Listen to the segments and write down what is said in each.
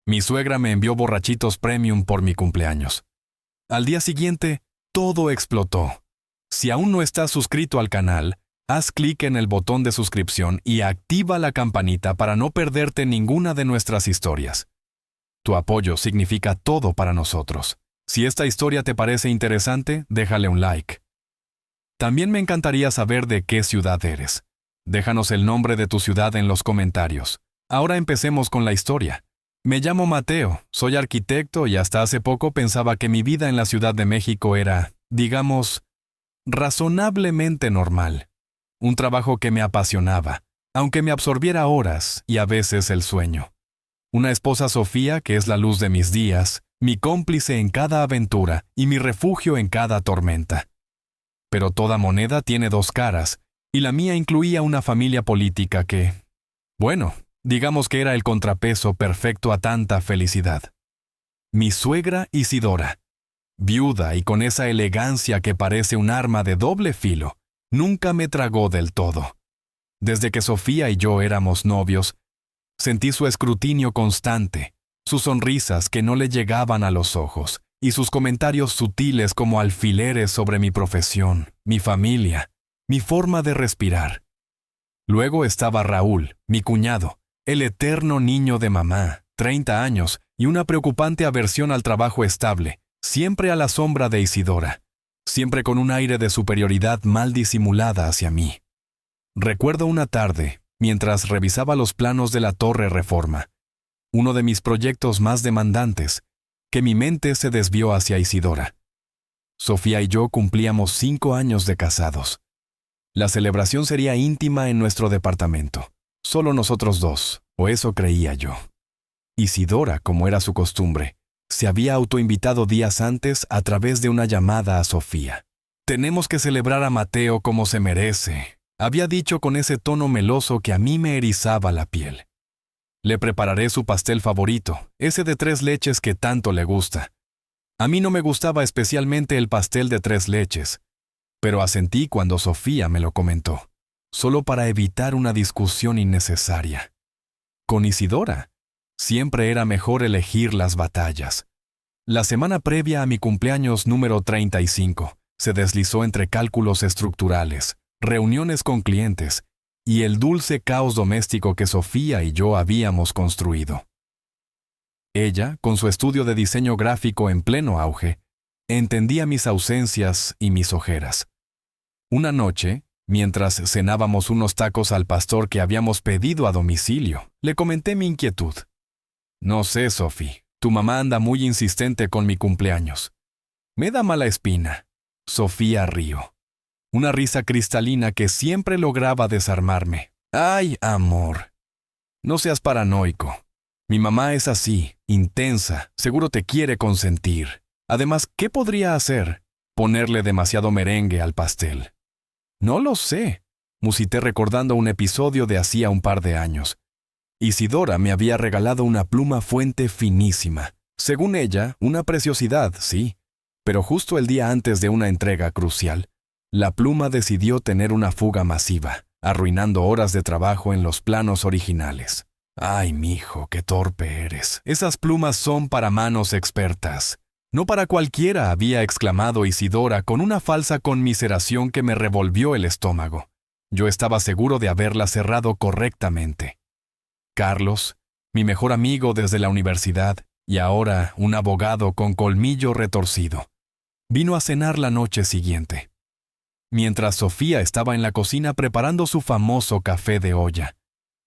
Mi suegra me envió borrachitos premium por mi cumpleaños. Al día siguiente, todo explotó. Si aún no estás suscrito al canal, haz clic en el botón de suscripción y activa la campanita para no perderte ninguna de nuestras historias. Tu apoyo significa todo para nosotros. Si esta historia te parece interesante, déjale un like. También me encantaría saber de qué ciudad eres. Déjanos el nombre de tu ciudad en los comentarios. Ahora empecemos con la historia. Me llamo Mateo, soy arquitecto y hasta hace poco pensaba que mi vida en la Ciudad de México era, digamos, razonablemente normal. Un trabajo que me apasionaba, aunque me absorbiera horas y a veces el sueño. Una esposa Sofía que es la luz de mis días, mi cómplice en cada aventura y mi refugio en cada tormenta. Pero toda moneda tiene dos caras, y la mía incluía una familia política que, bueno, digamos que era el contrapeso perfecto a tanta felicidad. Mi suegra Isidora, viuda y con esa elegancia que parece un arma de doble filo, nunca me tragó del todo. Desde que Sofía y yo éramos novios, sentí su escrutinio constante, sus sonrisas que no le llegaban a los ojos, y sus comentarios sutiles como alfileres sobre mi profesión, mi familia, mi forma de respirar. Luego estaba Raúl, mi cuñado, el eterno niño de mamá, 30 años, y una preocupante aversión al trabajo estable, siempre a la sombra de Isidora, siempre con un aire de superioridad mal disimulada hacia mí. Recuerdo una tarde, mientras revisaba los planos de la Torre Reforma, uno de mis proyectos más demandantes, que mi mente se desvió hacia Isidora. Sofía y yo cumplíamos 5 años de casados. La celebración sería íntima en nuestro departamento, solo nosotros dos, o eso creía yo. Isidora, como era su costumbre, se había autoinvitado días antes a través de una llamada a Sofía. «Tenemos que celebrar a Mateo como se merece», había dicho con ese tono meloso que a mí me erizaba la piel. «Le prepararé su pastel favorito, ese de 3 leches que tanto le gusta». A mí no me gustaba especialmente el pastel de 3 leches, pero asentí cuando Sofía me lo comentó, solo para evitar una discusión innecesaria. Con Isidora, siempre era mejor elegir las batallas. La semana previa a mi cumpleaños número 35, se deslizó entre cálculos estructurales, reuniones con clientes y el dulce caos doméstico que Sofía y yo habíamos construido. Ella, con su estudio de diseño gráfico en pleno auge, entendía mis ausencias y mis ojeras. Una noche, mientras cenábamos unos tacos al pastor que habíamos pedido a domicilio, le comenté mi inquietud. «No sé, Sophie, tu mamá anda muy insistente con mi cumpleaños. Me da mala espina». Sofía rió. Una risa cristalina que siempre lograba desarmarme. «Ay, amor. No seas paranoico. Mi mamá es así, intensa, seguro te quiere consentir. Además, ¿qué podría hacer? Ponerle demasiado merengue al pastel». «No lo sé», musité recordando un episodio de hacía un par de años. Isidora me había regalado una pluma fuente finísima. Según ella, una preciosidad, sí. Pero justo el día antes de una entrega crucial, la pluma decidió tener una fuga masiva, arruinando horas de trabajo en los planos originales. «Ay, mijo, qué torpe eres. Esas plumas son para manos expertas». «No para cualquiera», había exclamado Isidora con una falsa conmiseración que me revolvió el estómago. Yo estaba seguro de haberla cerrado correctamente. Carlos, mi mejor amigo desde la universidad, y ahora un abogado con colmillo retorcido, vino a cenar la noche siguiente. Mientras Sofía estaba en la cocina preparando su famoso café de olla,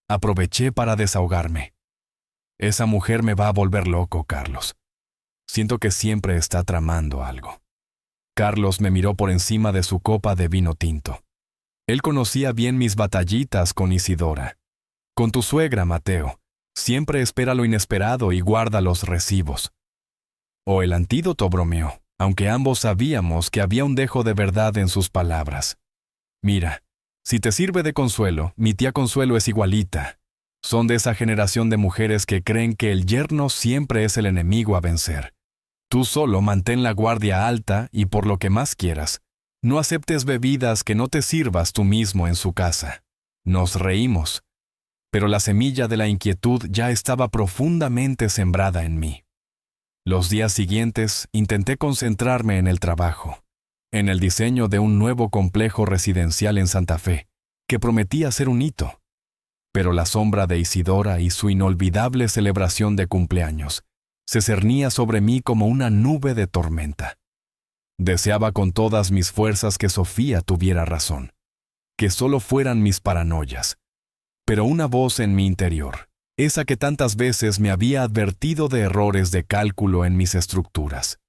aproveché para desahogarme. «Esa mujer me va a volver loco, Carlos. Siento que siempre está tramando algo». Carlos me miró por encima de su copa de vino tinto. Él conocía bien mis batallitas con Isidora. «Con tu suegra, Mateo, siempre espera lo inesperado y guarda los recibos». O el antídoto, bromeó, aunque ambos sabíamos que había un dejo de verdad en sus palabras. «Mira, si te sirve de consuelo, mi tía Consuelo es igualita. Son de esa generación de mujeres que creen que el yerno siempre es el enemigo a vencer. Tú solo mantén la guardia alta y por lo que más quieras, no aceptes bebidas que no te sirvas tú mismo en su casa». Nos reímos. pero la semilla de la inquietud ya estaba profundamente sembrada en mí. Los días siguientes intenté concentrarme en el trabajo, en el diseño de un nuevo complejo residencial en Santa Fe, que prometía ser un hito. Pero la sombra de Isidora y su inolvidable celebración de cumpleaños se cernía sobre mí como una nube de tormenta. Deseaba con todas mis fuerzas que Sofía tuviera razón, que solo fueran mis paranoias. Pero una voz en mi interior, esa que tantas veces me había advertido de errores de cálculo en mis estructuras,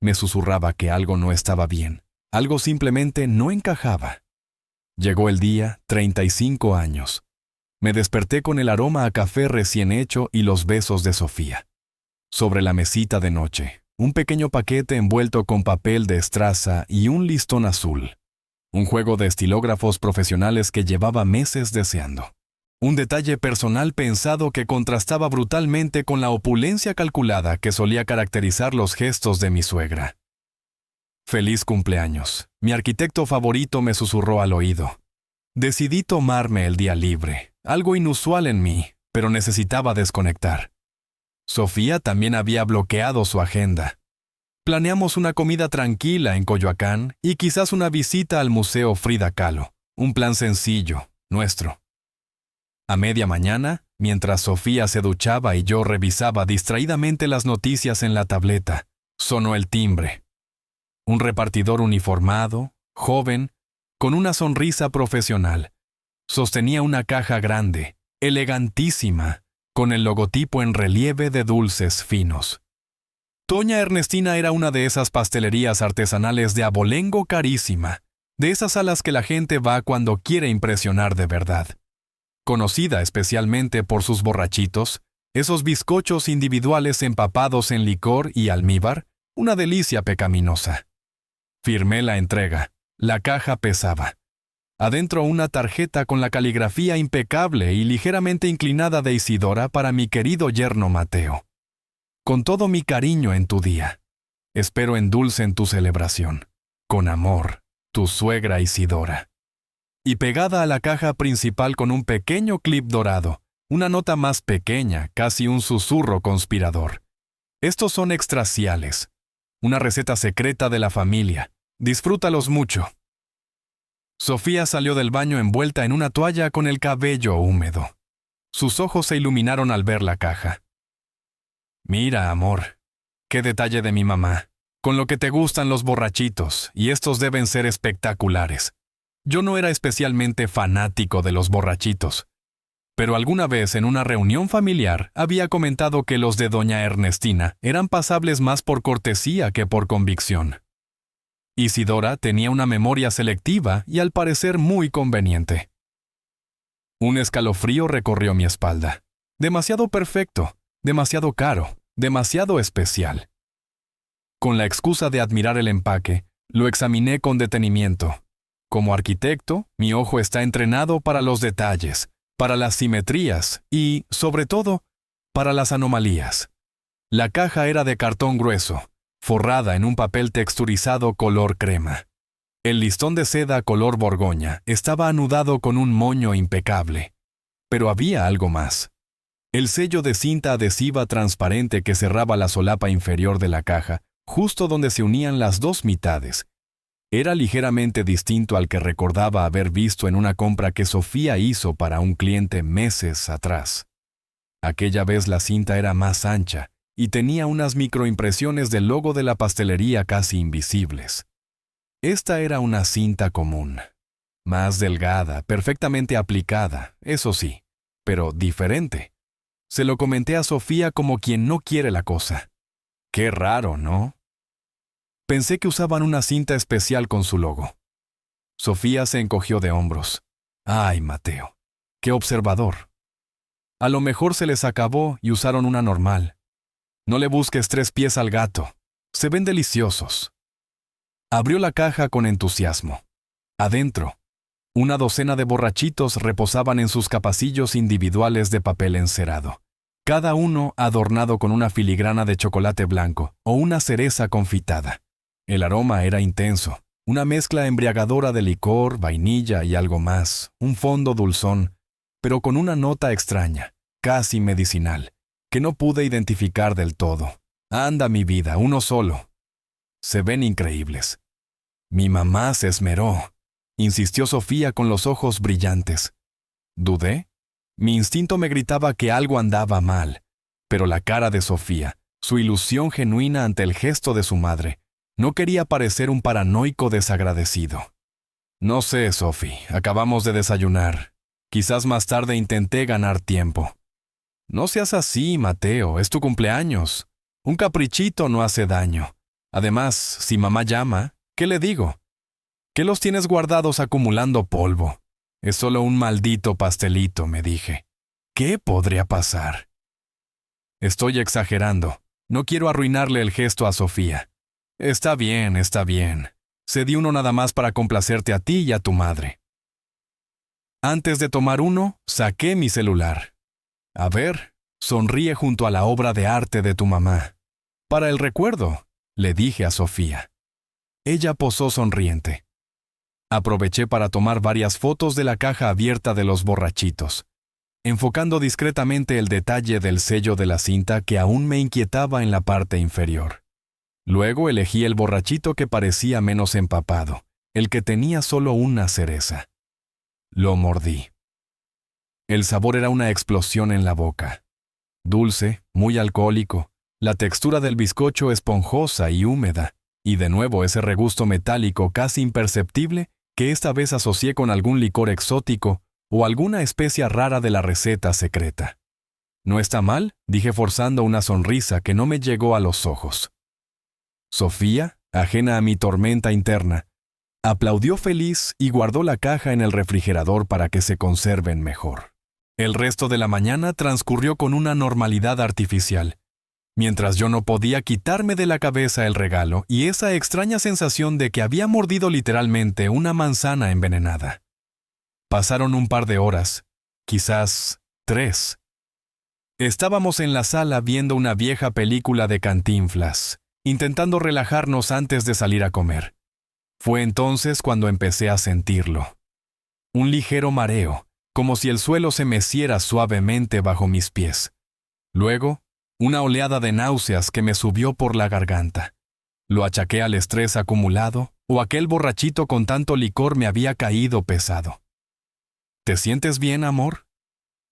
me susurraba que algo no estaba bien, algo simplemente no encajaba. Llegó el día, 35 años. Me desperté con el aroma a café recién hecho y los besos de Sofía. Sobre la mesita de noche, un pequeño paquete envuelto con papel de estraza y un listón azul. Un juego de estilógrafos profesionales que llevaba meses deseando. Un detalle personal pensado que contrastaba brutalmente con la opulencia calculada que solía caracterizar los gestos de mi suegra. «Feliz cumpleaños», mi arquitecto favorito me susurró al oído. Decidí tomarme el día libre, algo inusual en mí, pero necesitaba desconectar. Sofía también había bloqueado su agenda. Planeamos una comida tranquila en Coyoacán y quizás una visita al Museo Frida Kahlo, un plan sencillo, nuestro. A media mañana, mientras Sofía se duchaba y yo revisaba distraídamente las noticias en la tableta, sonó el timbre. Un repartidor uniformado, joven, con una sonrisa profesional, sostenía una caja grande, elegantísima, con el logotipo en relieve de dulces finos. Doña Ernestina era una de esas pastelerías artesanales de abolengo carísima, de esas a las que la gente va cuando quiere impresionar de verdad. Conocida especialmente por sus borrachitos, esos bizcochos individuales empapados en licor y almíbar, una delicia pecaminosa. Firmé la entrega. La caja pesaba. Adentro una tarjeta con la caligrafía impecable y ligeramente inclinada de Isidora para mi querido yerno Mateo. Con todo mi cariño en tu día. Espero endulcen tu celebración. Con amor, tu suegra Isidora. Y pegada a la caja principal con un pequeño clip dorado, una nota más pequeña, casi un susurro conspirador. Estos son extraciales. Una receta secreta de la familia. Disfrútalos mucho. Sofía salió del baño envuelta en una toalla con el cabello húmedo. Sus ojos se iluminaron al ver la caja. Mira, amor, qué detalle de mi mamá, con lo que te gustan los borrachitos, y estos deben ser espectaculares. Yo no era especialmente fanático de los borrachitos, pero alguna vez en una reunión familiar había comentado que los de doña Ernestina eran pasables más por cortesía que por convicción. Isidora tenía una memoria selectiva y al parecer muy conveniente. Un escalofrío recorrió mi espalda. Demasiado perfecto, demasiado caro, demasiado especial. Con la excusa de admirar el empaque, lo examiné con detenimiento. Como arquitecto, mi ojo está entrenado para los detalles, para las simetrías y, sobre todo, para las anomalías. La caja era de cartón grueso, forrada en un papel texturizado color crema. El listón de seda color borgoña estaba anudado con un moño impecable. Pero había algo más. El sello de cinta adhesiva transparente que cerraba la solapa inferior de la caja, justo donde se unían las dos mitades, era ligeramente distinto al que recordaba haber visto en una compra que Sofía hizo para un cliente meses atrás. Aquella vez la cinta era más ancha y tenía unas microimpresiones del logo de la pastelería casi invisibles. Esta era una cinta común, más delgada, perfectamente aplicada, eso sí, pero diferente. Se lo comenté a Sofía como quien no quiere la cosa. Qué raro, ¿no? Pensé que usaban una cinta especial con su logo. Sofía se encogió de hombros. Ay, Mateo, qué observador. A lo mejor se les acabó y usaron una normal. No le busques 3 pies al gato. Se ven deliciosos. Abrió la caja con entusiasmo. Adentro, una docena de borrachitos reposaban en sus capacillos individuales de papel encerado, cada uno adornado con una filigrana de chocolate blanco o una cereza confitada. El aroma era intenso, una mezcla embriagadora de licor, vainilla y algo más, un fondo dulzón, pero con una nota extraña, casi medicinal, que no pude identificar del todo. Anda, mi vida, uno solo. Se ven increíbles. Mi mamá se esmeró, insistió Sofía con los ojos brillantes. Dudé. Mi instinto me gritaba que algo andaba mal, pero la cara de Sofía, su ilusión genuina ante el gesto de su madre, no quería parecer un paranoico desagradecido. No sé, Sophie, acabamos de desayunar. Quizás más tarde intenté ganar tiempo. No seas así, Mateo, es tu cumpleaños. Un caprichito no hace daño. Además, si mamá llama, ¿qué le digo? ¿Qué los tienes guardados acumulando polvo? Es solo un maldito pastelito, me dije. ¿Qué podría pasar? Estoy exagerando. No quiero arruinarle el gesto a Sofía. Está bien, está bien. Cedí uno nada más para complacerte a ti y a tu madre. Antes de tomar uno, saqué mi celular. A ver, sonríe junto a la obra de arte de tu mamá. Para el recuerdo, le dije a Sofía. Ella posó sonriente. Aproveché para tomar varias fotos de la caja abierta de los borrachitos, enfocando discretamente el detalle del sello de la cinta que aún me inquietaba en la parte inferior. Luego elegí el borrachito que parecía menos empapado, el que tenía solo una cereza. Lo mordí. El sabor era una explosión en la boca. Dulce, muy alcohólico, la textura del bizcocho esponjosa y húmeda, y de nuevo ese regusto metálico casi imperceptible que esta vez asocié con algún licor exótico o alguna especia rara de la receta secreta. «¿No está mal?», dije forzando una sonrisa que no me llegó a los ojos. Sofía, ajena a mi tormenta interna, aplaudió feliz y guardó la caja en el refrigerador para que se conserven mejor. El resto de la mañana transcurrió con una normalidad artificial, mientras yo no podía quitarme de la cabeza el regalo y esa extraña sensación de que había mordido literalmente una manzana envenenada. Pasaron un par de horas, quizás 3. Estábamos en la sala viendo una vieja película de Cantinflas, intentando relajarnos antes de salir a comer. Fue entonces cuando empecé a sentirlo. Un ligero mareo, como si el suelo se meciera suavemente bajo mis pies. Luego, una oleada de náuseas que me subió por la garganta. Lo achaqué al estrés acumulado, o aquel borrachito con tanto licor me había caído pesado. ¿Te sientes bien, amor?,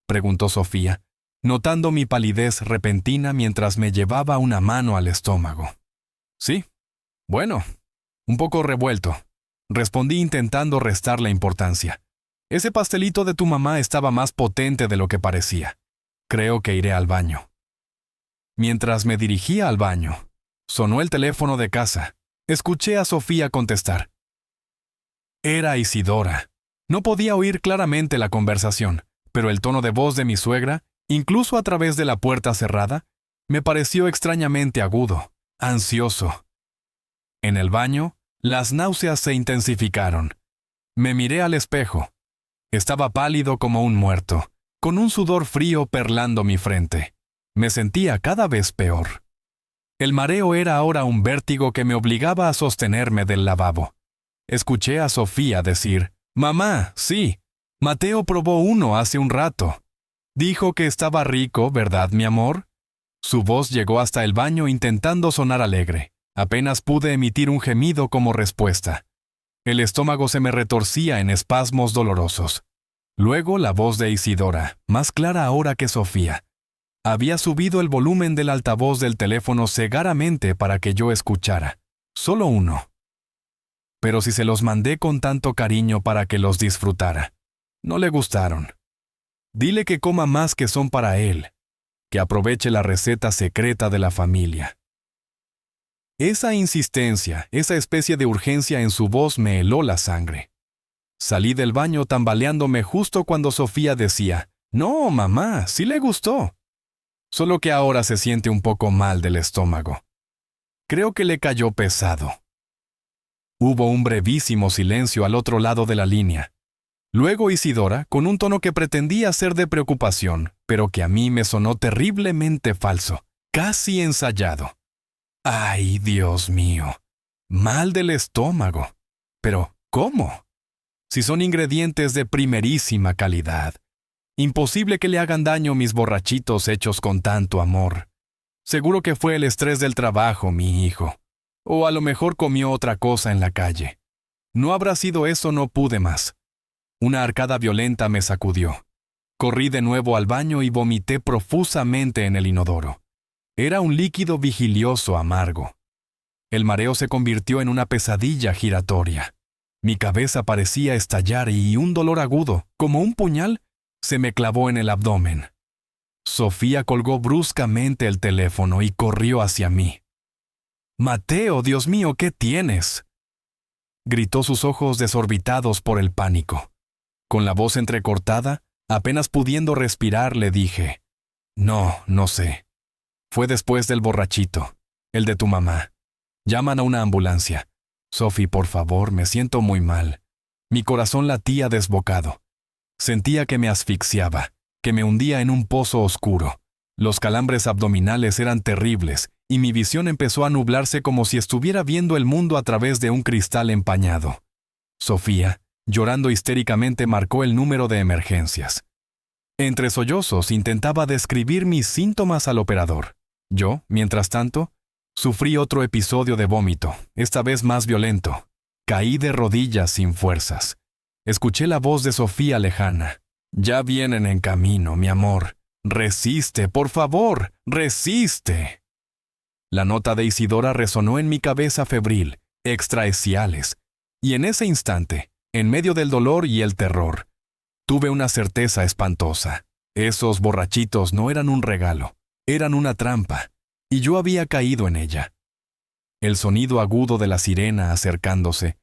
preguntó Sofía, notando mi palidez repentina mientras me llevaba una mano al estómago. Sí, bueno, un poco revuelto, respondí intentando restar la importancia. Ese pastelito de tu mamá estaba más potente de lo que parecía. Creo que iré al baño. Mientras me dirigía al baño, sonó el teléfono de casa. Escuché a Sofía contestar. Era Isidora. No podía oír claramente la conversación, pero el tono de voz de mi suegra, incluso a través de la puerta cerrada, me pareció extrañamente agudo, ansioso. En el baño, las náuseas se intensificaron. Me miré al espejo. Estaba pálido como un muerto, con un sudor frío perlando mi frente. Me sentía cada vez peor. El mareo era ahora un vértigo que me obligaba a sostenerme del lavabo. Escuché a Sofía decir, «Mamá, sí, Mateo probó uno hace un rato. Dijo que estaba rico, ¿verdad, mi amor?». Su voz llegó hasta el baño intentando sonar alegre. Apenas pude emitir un gemido como respuesta. El estómago se me retorcía en espasmos dolorosos. Luego la voz de Isidora, más clara ahora que Sofía. Había subido el volumen del altavoz del teléfono cegaramente para que yo escuchara. Solo uno. Pero si se los mandé con tanto cariño para que los disfrutara. No le gustaron. Dile que coma más que son para él. Que aproveche la receta secreta de la familia. Esa insistencia, esa especie de urgencia en su voz me heló la sangre. Salí del baño tambaleándome justo cuando Sofía decía, «No, mamá, sí le gustó». Solo que ahora se siente un poco mal del estómago. Creo que le cayó pesado. Hubo un brevísimo silencio al otro lado de la línea. Luego Isidora, con un tono que pretendía ser de preocupación, pero que a mí me sonó terriblemente falso, casi ensayado. ¡Ay, Dios mío! Mal del estómago. Pero, ¿cómo? Si son ingredientes de primerísima calidad. Imposible que le hagan daño mis borrachitos hechos con tanto amor. Seguro que fue el estrés del trabajo, mi hijo. O a lo mejor comió otra cosa en la calle. No habrá sido eso, no pude más. Una arcada violenta me sacudió. Corrí de nuevo al baño y vomité profusamente en el inodoro. Era un líquido vigilioso amargo. El mareo se convirtió en una pesadilla giratoria. Mi cabeza parecía estallar y un dolor agudo, como un puñal, se me clavó en el abdomen. Sofía colgó bruscamente el teléfono y corrió hacia mí. «Mateo, Dios mío, ¿qué tienes?», gritó, sus ojos desorbitados por el pánico. Con la voz entrecortada, apenas pudiendo respirar, le dije: No sé. Fue después del borrachito, el de tu mamá. Llaman a una ambulancia. Sophie, por favor, me siento muy mal. Mi corazón latía desbocado. Sentía que me asfixiaba, que me hundía en un pozo oscuro. Los calambres abdominales eran terribles y mi visión empezó a nublarse como si estuviera viendo el mundo a través de un cristal empañado. Sofía, llorando histéricamente, marcó el número de emergencias. Entre sollozos intentaba describir mis síntomas al operador. Yo, mientras tanto, sufrí otro episodio de vómito, esta vez más violento. Caí de rodillas sin fuerzas. Escuché la voz de Sofía lejana. «Ya vienen en camino, mi amor. Resiste, por favor, resiste». La nota de Isidora resonó en mi cabeza febril, extraesiales, y en ese instante, en medio del dolor y el terror, tuve una certeza espantosa. Esos borrachitos no eran un regalo, eran una trampa, y yo había caído en ella. El sonido agudo de la sirena acercándose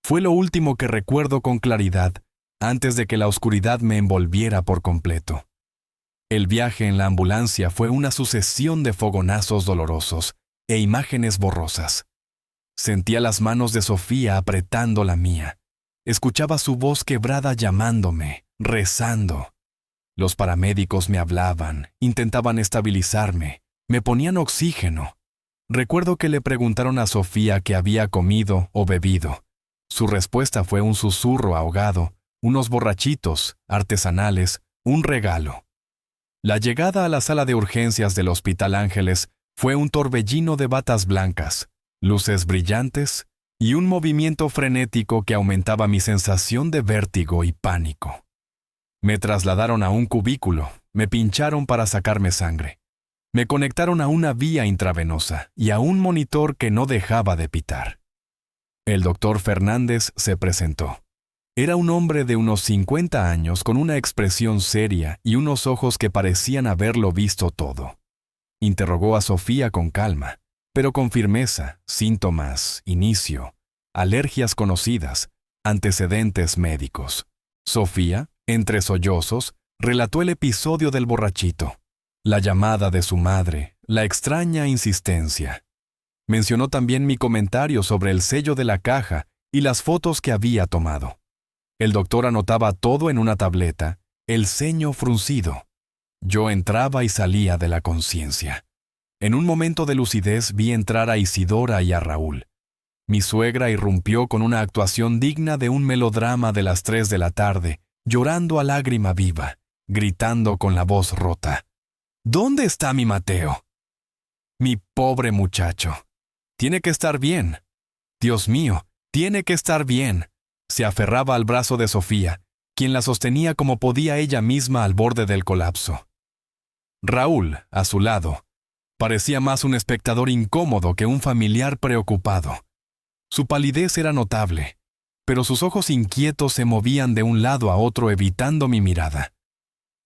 fue lo último que recuerdo con claridad antes de que la oscuridad me envolviera por completo. El viaje en la ambulancia fue una sucesión de fogonazos dolorosos e imágenes borrosas. Sentía las manos de Sofía apretando la mía. Escuchaba su voz quebrada llamándome, rezando. Los paramédicos me hablaban, intentaban estabilizarme, me ponían oxígeno. Recuerdo que le preguntaron a Sofía qué había comido o bebido. Su respuesta fue un susurro ahogado, unos borrachitos artesanales, un regalo. La llegada a la sala de urgencias del Hospital Ángeles fue un torbellino de batas blancas, luces brillantes y un movimiento frenético que aumentaba mi sensación de vértigo y pánico. Me trasladaron a un cubículo, me pincharon para sacarme sangre. Me conectaron a una vía intravenosa y a un monitor que no dejaba de pitar. El doctor Fernández se presentó. Era un hombre de unos 50 años con una expresión seria y unos ojos que parecían haberlo visto todo. Interrogó a Sofía con calma, pero con firmeza: síntomas, inicio, alergias conocidas, antecedentes médicos. Sofía, entre sollozos, relató el episodio del borrachito, la llamada de su madre, la extraña insistencia. Mencionó también mi comentario sobre el sello de la caja y las fotos que había tomado. El doctor anotaba todo en una tableta, el ceño fruncido. Yo entraba y salía de la conciencia. En un momento de lucidez vi entrar a Isidora y a Raúl. Mi suegra irrumpió con una actuación digna de un melodrama de las 3 de la tarde, llorando a lágrima viva, gritando con la voz rota: «¿Dónde está mi Mateo? Mi pobre muchacho. Tiene que estar bien. Dios mío, tiene que estar bien». Se aferraba al brazo de Sofía, quien la sostenía como podía ella misma al borde del colapso. Raúl, a su lado, parecía más un espectador incómodo que un familiar preocupado. Su palidez era notable, pero sus ojos inquietos se movían de un lado a otro evitando mi mirada.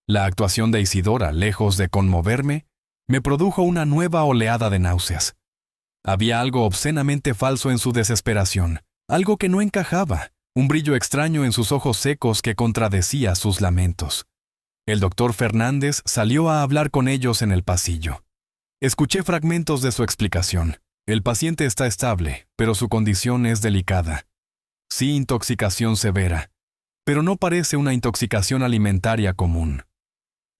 La actuación de Isidora, lejos de conmoverme, me produjo una nueva oleada de náuseas. Había algo obscenamente falso en su desesperación, algo que no encajaba. Un brillo extraño en sus ojos secos que contradecía sus lamentos. El doctor Fernández salió a hablar con ellos en el pasillo. Escuché fragmentos de su explicación. El paciente está estable, pero su condición es delicada. Sí, intoxicación severa, pero no parece una intoxicación alimentaria común.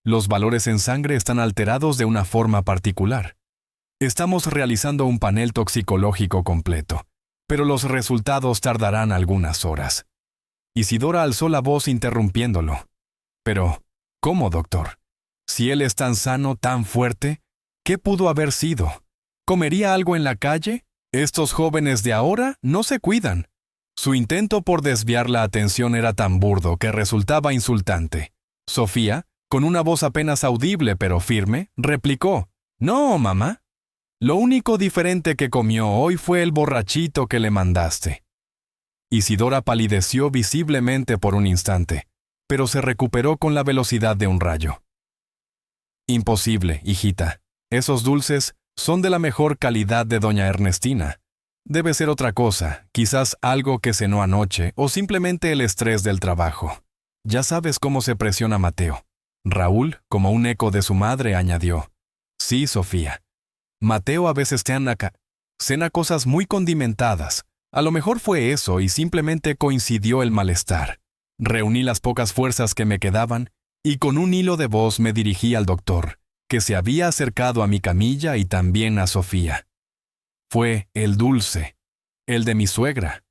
Los valores en sangre están alterados de una forma particular. Estamos realizando un panel toxicológico completo, pero los resultados tardarán algunas horas. Isidora alzó la voz interrumpiéndolo. Pero, ¿Cómo, doctor? Si él es tan sano, tan fuerte, ¿qué pudo haber sido? ¿Comería algo en la calle? Estos jóvenes de ahora no se cuidan. Su intento por desviar la atención era tan burdo que resultaba insultante. Sofía, con una voz apenas audible pero firme, replicó: «No, mamá. Lo único diferente que comió hoy fue el borrachito que le mandaste». Isidora palideció visiblemente por un instante, pero se recuperó con la velocidad de un rayo. «Imposible, hijita. Esos dulces son de la mejor calidad de doña Ernestina. Debe ser otra cosa, quizás algo que cenó anoche o simplemente el estrés del trabajo. Ya sabes cómo se presiona Mateo». Raúl, como un eco de su madre, añadió: «Sí, Sofía. Mateo a veces cena cosas muy condimentadas. A lo mejor fue eso y simplemente coincidió el malestar». Reuní las pocas fuerzas que me quedaban y con un hilo de voz me dirigí al doctor, que se había acercado a mi camilla y también a Sofía. Fue el dulce, el de mi suegra,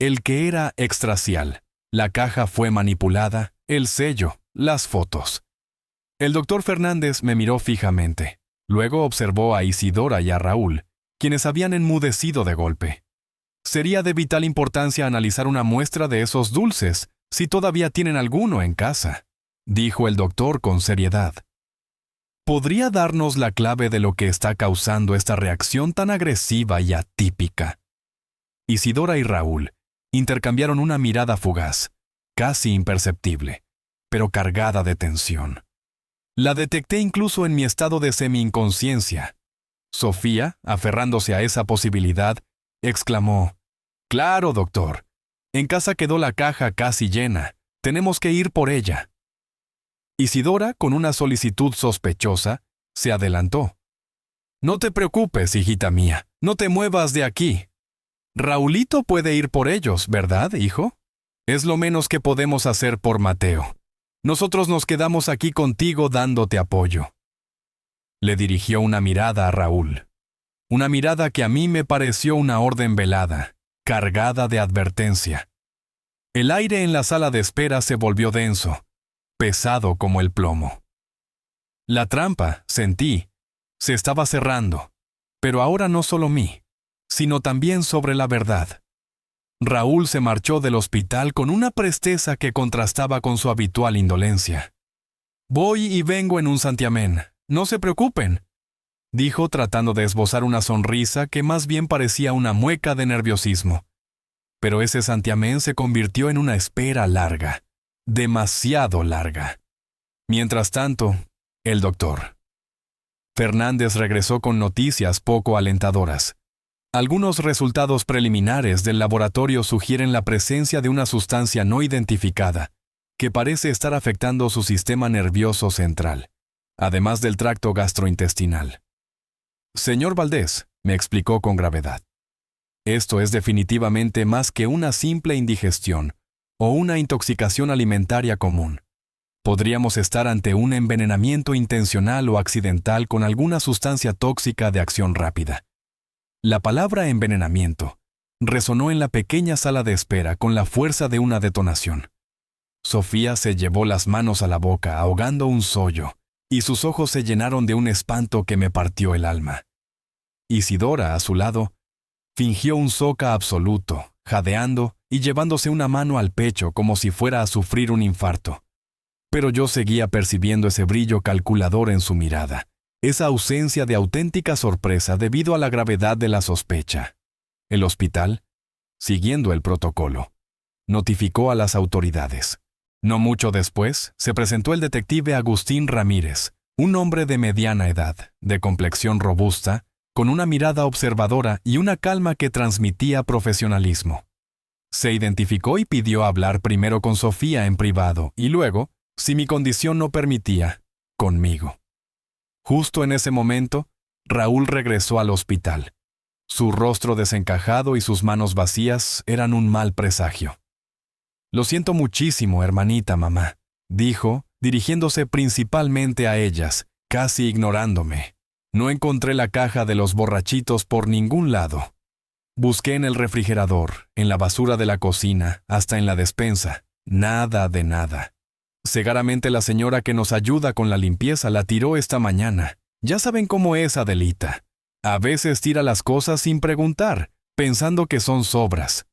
el que era extracial. La caja fue manipulada, el sello, las fotos. El doctor Fernández me miró fijamente. Luego observó a Isidora y a Raúl, quienes habían enmudecido de golpe. Sería de vital importancia analizar una muestra de esos dulces, si todavía tienen alguno en casa, dijo el doctor con seriedad. ¿Podría darnos la clave de lo que está causando esta reacción tan agresiva y atípica? Isidora y Raúl intercambiaron una mirada fugaz, casi imperceptible, pero cargada de tensión. La detecté incluso en mi estado de semi-inconsciencia. Sofía, aferrándose a esa posibilidad, exclamó: «Claro, doctor. En casa quedó la caja casi llena. Tenemos que ir por ella». Isidora, con una solicitud sospechosa, se adelantó. «No te preocupes, hijita mía. No te muevas de aquí. Raulito puede ir por ellos, ¿verdad, hijo? Es lo menos que podemos hacer por Mateo. Nosotros nos quedamos aquí contigo dándote apoyo». Le dirigió una mirada a Raúl. Una mirada que a mí me pareció una orden velada, cargada de advertencia. El aire en la sala de espera se volvió denso, pesado como el plomo. La trampa, sentí, se estaba cerrando, pero ahora no solo mí, sino también sobre la verdad. Raúl se marchó del hospital con una presteza que contrastaba con su habitual indolencia. «Voy y vengo en un santiamén, no se preocupen», dijo tratando de esbozar una sonrisa que más bien parecía una mueca de nerviosismo. Pero ese santiamén se convirtió en una espera larga, demasiado larga. Mientras tanto, el doctor Fernández regresó con noticias poco alentadoras. Algunos resultados preliminares del laboratorio sugieren la presencia de una sustancia no identificada, que parece estar afectando su sistema nervioso central, además del tracto gastrointestinal. «Señor Valdés», me explicó con gravedad, «esto es definitivamente más que una simple indigestión o una intoxicación alimentaria común. Podríamos estar ante un envenenamiento intencional o accidental con alguna sustancia tóxica de acción rápida». La palabra envenenamiento resonó en la pequeña sala de espera con la fuerza de una detonación. Sofía se llevó las manos a la boca ahogando un sollo, y sus ojos se llenaron de un espanto que me partió el alma. Isidora, a su lado, fingió un soca absoluto, jadeando y llevándose una mano al pecho como si fuera a sufrir un infarto. Pero yo seguía percibiendo ese brillo calculador en su mirada, esa ausencia de auténtica sorpresa debido a la gravedad de la sospecha. El hospital, siguiendo el protocolo, notificó a las autoridades. No mucho después, se presentó el detective Agustín Ramírez, un hombre de mediana edad, de complexión robusta, con una mirada observadora y una calma que transmitía profesionalismo. Se identificó y pidió hablar primero con Sofía en privado y luego, si mi condición no permitía, conmigo. Justo en ese momento, Raúl regresó al hospital. Su rostro desencajado y sus manos vacías eran un mal presagio. «Lo siento muchísimo, hermanita mamá», dijo, dirigiéndose principalmente a ellas, casi ignorándome. «No encontré la caja de los borrachitos por ningún lado. Busqué en el refrigerador, en la basura de la cocina, hasta en la despensa. Nada de nada. Seguramente la señora que nos ayuda con la limpieza la tiró esta mañana. Ya saben cómo es Adelita. A veces tira las cosas sin preguntar, pensando que son sobras.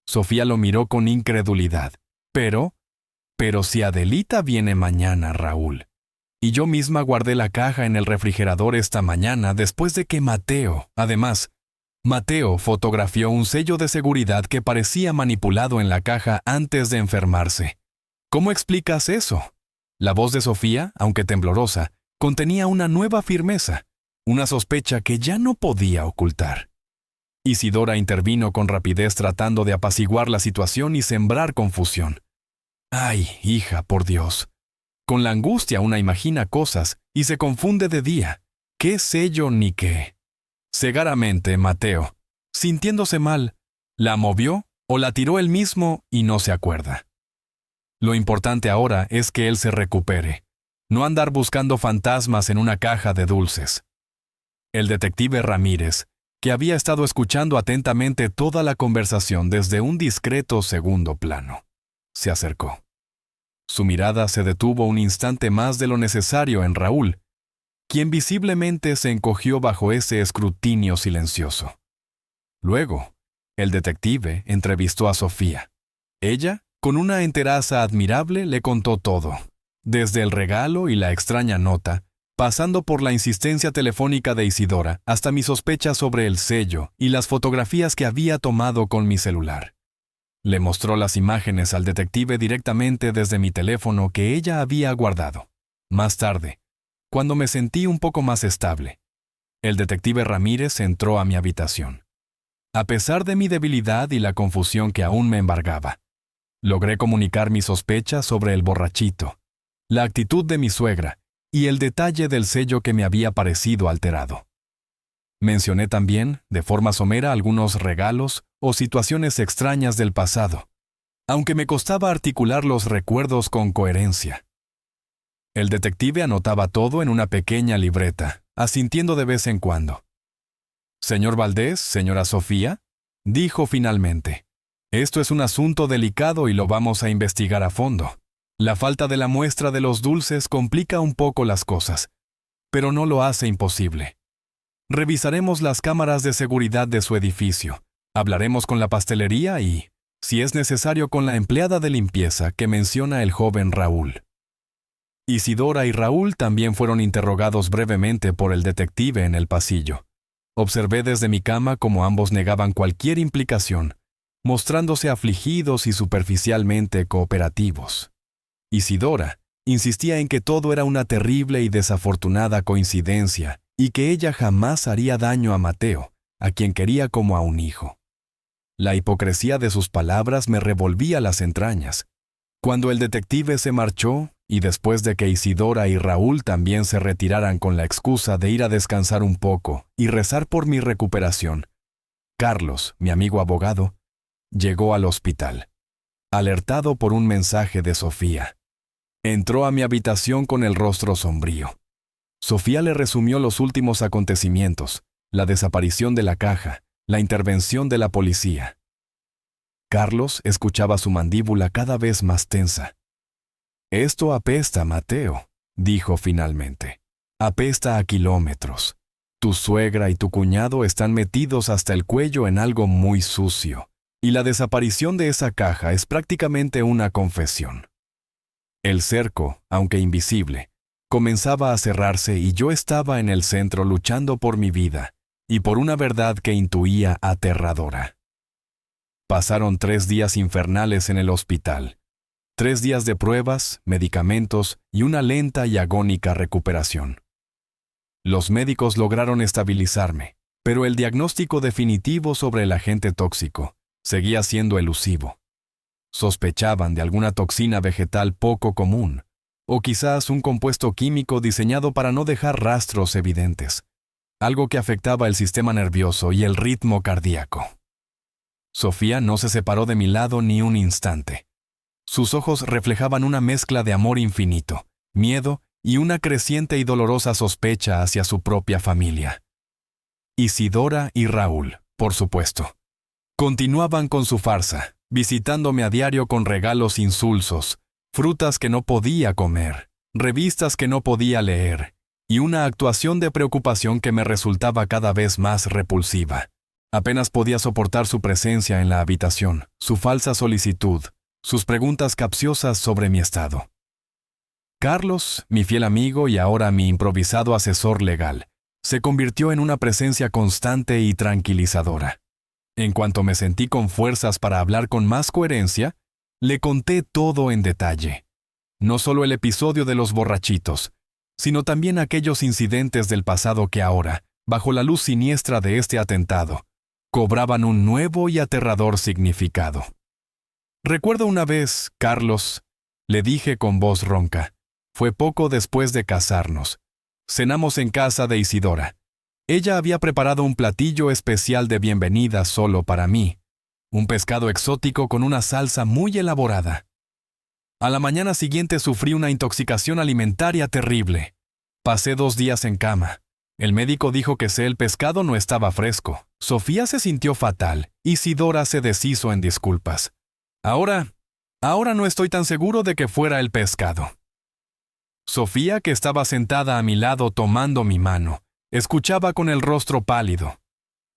Sofía lo miró con incredulidad. Pero si Adelita viene mañana, Raúl. Y yo misma guardé la caja en el refrigerador esta mañana después de que Mateo fotografió un sello de seguridad que parecía manipulado en la caja antes de enfermarse. ¿Cómo explicas eso? La voz de Sofía, aunque temblorosa, contenía una nueva firmeza, una sospecha que ya no podía ocultar. Isidora intervino con rapidez tratando de apaciguar la situación y sembrar confusión. ¡Ay, hija, por Dios! Con la angustia una imagina cosas y se confunde de día. ¿Qué sello ni qué? Seguramente Mateo, sintiéndose mal, la movió o la tiró él mismo y no se acuerda. Lo importante ahora es que él se recupere, no andar buscando fantasmas en una caja de dulces. El detective Ramírez, que había estado escuchando atentamente toda la conversación desde un discreto segundo plano, se acercó. Su mirada se detuvo un instante más de lo necesario en Raúl, quien visiblemente se encogió bajo ese escrutinio silencioso. Luego, el detective entrevistó a Sofía. Ella, con una enteraza admirable, le contó todo, desde el regalo y la extraña nota, pasando por la insistencia telefónica de Isidora hasta mi sospecha sobre el sello y las fotografías que había tomado con mi celular. Le mostró las imágenes al detective directamente desde mi teléfono que ella había guardado. Más tarde, cuando me sentí un poco más estable, el detective Ramírez entró a mi habitación. A pesar de mi debilidad y la confusión que aún me embargaba, logré comunicar mi sospecha sobre el borrachito, la actitud de mi suegra y el detalle del sello que me había parecido alterado. Mencioné también, de forma somera, algunos regalos o situaciones extrañas del pasado, aunque me costaba articular los recuerdos con coherencia. El detective anotaba todo en una pequeña libreta, asintiendo de vez en cuando. «Señor Valdés, señora Sofía», dijo finalmente, «esto es un asunto delicado y lo vamos a investigar a fondo. La falta de la muestra de los dulces complica un poco las cosas, pero no lo hace imposible. Revisaremos las cámaras de seguridad de su edificio, hablaremos con la pastelería y, si es necesario, con la empleada de limpieza que menciona el joven Raúl». Isidora y Raúl también fueron interrogados brevemente por el detective en el pasillo. Observé desde mi cama cómo ambos negaban cualquier implicación, mostrándose afligidos y superficialmente cooperativos. Isidora insistía en que todo era una terrible y desafortunada coincidencia y que ella jamás haría daño a Mateo, a quien quería como a un hijo. La hipocresía de sus palabras me revolvía las entrañas. Cuando el detective se marchó, y después de que Isidora y Raúl también se retiraran con la excusa de ir a descansar un poco y rezar por mi recuperación, Carlos, mi amigo abogado, llegó al hospital, alertado por un mensaje de Sofía. Entró a mi habitación con el rostro sombrío. Sofía le resumió los últimos acontecimientos, la desaparición de la caja, la intervención de la policía. Carlos escuchaba su mandíbula cada vez más tensa. «Esto apesta, Mateo», dijo finalmente. «Apesta a kilómetros. Tu suegra y tu cuñado están metidos hasta el cuello en algo muy sucio, y la desaparición de esa caja es prácticamente una confesión». El cerco, aunque invisible, comenzaba a cerrarse y yo estaba en el centro luchando por mi vida y por una verdad que intuía aterradora. Pasaron 3 días infernales en el hospital. 3 días de pruebas, medicamentos y una lenta y agónica recuperación. Los médicos lograron estabilizarme, pero el diagnóstico definitivo sobre el agente tóxico seguía siendo elusivo. Sospechaban de alguna toxina vegetal poco común, o quizás un compuesto químico diseñado para no dejar rastros evidentes, algo que afectaba el sistema nervioso y el ritmo cardíaco. Sofía no se separó de mi lado ni un instante. Sus ojos reflejaban una mezcla de amor infinito, miedo y una creciente y dolorosa sospecha hacia su propia familia. Isidora y Raúl, por supuesto, continuaban con su farsa, visitándome a diario con regalos insulsos, frutas que no podía comer, revistas que no podía leer, y una actuación de preocupación que me resultaba cada vez más repulsiva. Apenas podía soportar su presencia en la habitación, su falsa solicitud, sus preguntas capciosas sobre mi estado. Carlos, mi fiel amigo y ahora mi improvisado asesor legal, se convirtió en una presencia constante y tranquilizadora. En cuanto me sentí con fuerzas para hablar con más coherencia, le conté todo en detalle. No solo el episodio de los borrachitos, sino también aquellos incidentes del pasado que ahora, bajo la luz siniestra de este atentado, cobraban un nuevo y aterrador significado. Recuerdo una vez, Carlos, le dije con voz ronca, fue poco después de casarnos. Cenamos en casa de Isidora. Ella había preparado un platillo especial de bienvenida solo para mí, un pescado exótico con una salsa muy elaborada. A la mañana siguiente sufrí una intoxicación alimentaria terrible. Pasé 2 días en cama. El médico dijo que el pescado no estaba fresco. Sofía se sintió fatal. Isidora se deshizo en disculpas. Ahora no estoy tan seguro de que fuera el pescado. Sofía, que estaba sentada a mi lado tomando mi mano, escuchaba con el rostro pálido.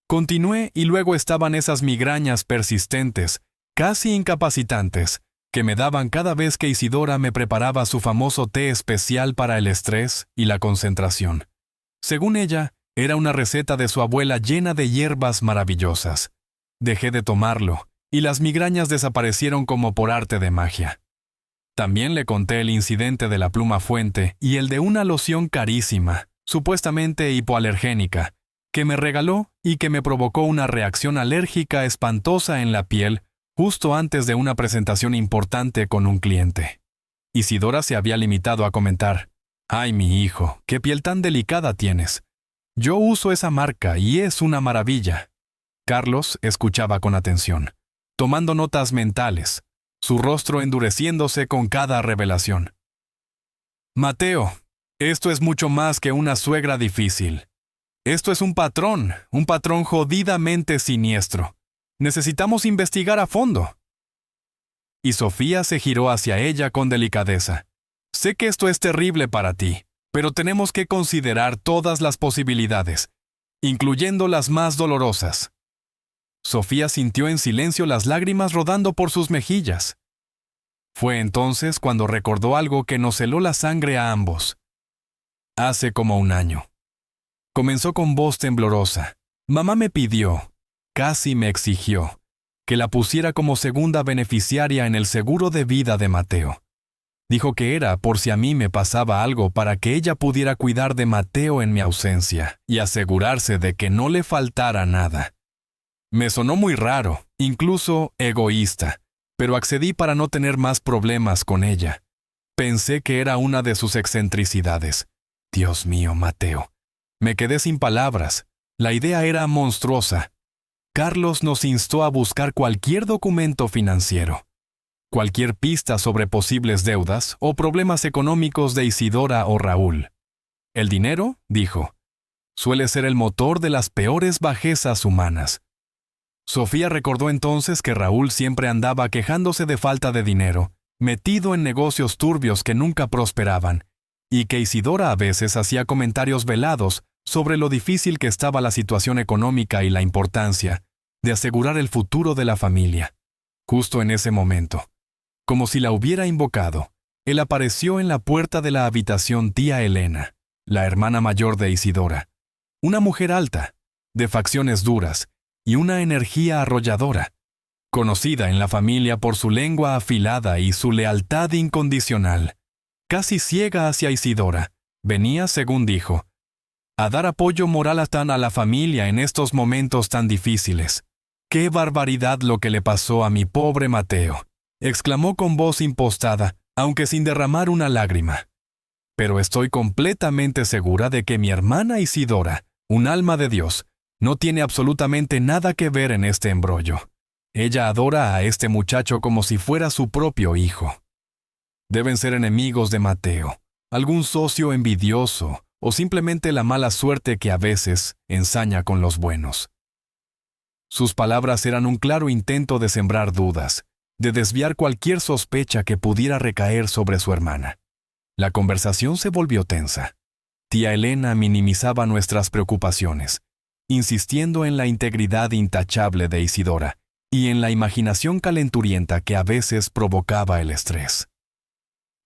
Continué y luego estaban esas migrañas persistentes, casi incapacitantes, que me daban cada vez que Isidora me preparaba su famoso té especial para el estrés y la concentración. Según ella, era una receta de su abuela llena de hierbas maravillosas. Dejé de tomarlo, y las migrañas desaparecieron como por arte de magia. También le conté el incidente de la pluma fuente y el de una loción carísima, supuestamente hipoalergénica, que me regaló y que me provocó una reacción alérgica espantosa en la piel justo antes de una presentación importante con un cliente. Isidora se había limitado a comentar, «Ay, mi hijo, qué piel tan delicada tienes. Yo uso esa marca y es una maravilla». Carlos escuchaba con atención, tomando notas mentales, su rostro endureciéndose con cada revelación. «Mateo, esto es mucho más que una suegra difícil. Esto es un patrón jodidamente siniestro. Necesitamos investigar a fondo». Y Sofía se giró hacia ella con delicadeza. «Sé que esto es terrible para ti, pero tenemos que considerar todas las posibilidades, incluyendo las más dolorosas». Sofía sintió en silencio las lágrimas rodando por sus mejillas. Fue entonces cuando recordó algo que nos heló la sangre a ambos. Hace como 1 año. Comenzó con voz temblorosa. Mamá me pidió, casi me exigió, que la pusiera como segunda beneficiaria en el seguro de vida de Mateo. Dijo que era por si a mí me pasaba algo para que ella pudiera cuidar de Mateo en mi ausencia y asegurarse de que no le faltara nada. Me sonó muy raro, incluso egoísta, pero accedí para no tener más problemas con ella. Pensé que era una de sus excentricidades. Dios mío, Mateo. Me quedé sin palabras. La idea era monstruosa. Carlos nos instó a buscar cualquier documento financiero, cualquier pista sobre posibles deudas o problemas económicos de Isidora o Raúl. El dinero, dijo, suele ser el motor de las peores bajezas humanas. Sofía recordó entonces que Raúl siempre andaba quejándose de falta de dinero, metido en negocios turbios que nunca prosperaban, y que Isidora a veces hacía comentarios velados sobre lo difícil que estaba la situación económica y la importancia de asegurar el futuro de la familia. Justo en ese momento, como si la hubiera invocado, él apareció en la puerta de la habitación tía Elena, la hermana mayor de Isidora, una mujer alta, de facciones duras, y una energía arrolladora, conocida en la familia por su lengua afilada y su lealtad incondicional. Casi ciega hacia Isidora, venía, según dijo, a dar apoyo moral a la familia en estos momentos tan difíciles. «¡Qué barbaridad lo que le pasó a mi pobre Mateo!», exclamó con voz impostada, aunque sin derramar una lágrima. «Pero estoy completamente segura de que mi hermana Isidora, un alma de Dios, no tiene absolutamente nada que ver en este embrollo. Ella adora a este muchacho como si fuera su propio hijo. Deben ser enemigos de Mateo, algún socio envidioso o simplemente la mala suerte que a veces ensaña con los buenos». Sus palabras eran un claro intento de sembrar dudas, de desviar cualquier sospecha que pudiera recaer sobre su hermana. La conversación se volvió tensa. Tía Elena minimizaba nuestras preocupaciones, insistiendo en la integridad intachable de Isidora y en la imaginación calenturienta que a veces provocaba el estrés.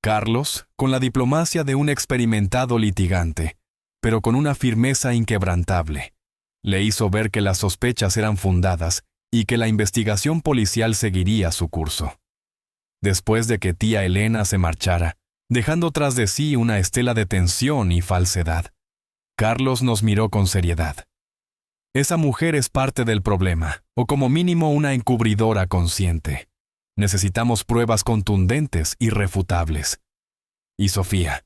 Carlos, con la diplomacia de un experimentado litigante, pero con una firmeza inquebrantable, le hizo ver que las sospechas eran fundadas y que la investigación policial seguiría su curso. Después de que tía Elena se marchara, dejando tras de sí una estela de tensión y falsedad, Carlos nos miró con seriedad. Esa mujer es parte del problema, o como mínimo una encubridora consciente. Necesitamos pruebas contundentes y refutables. Y Sofía,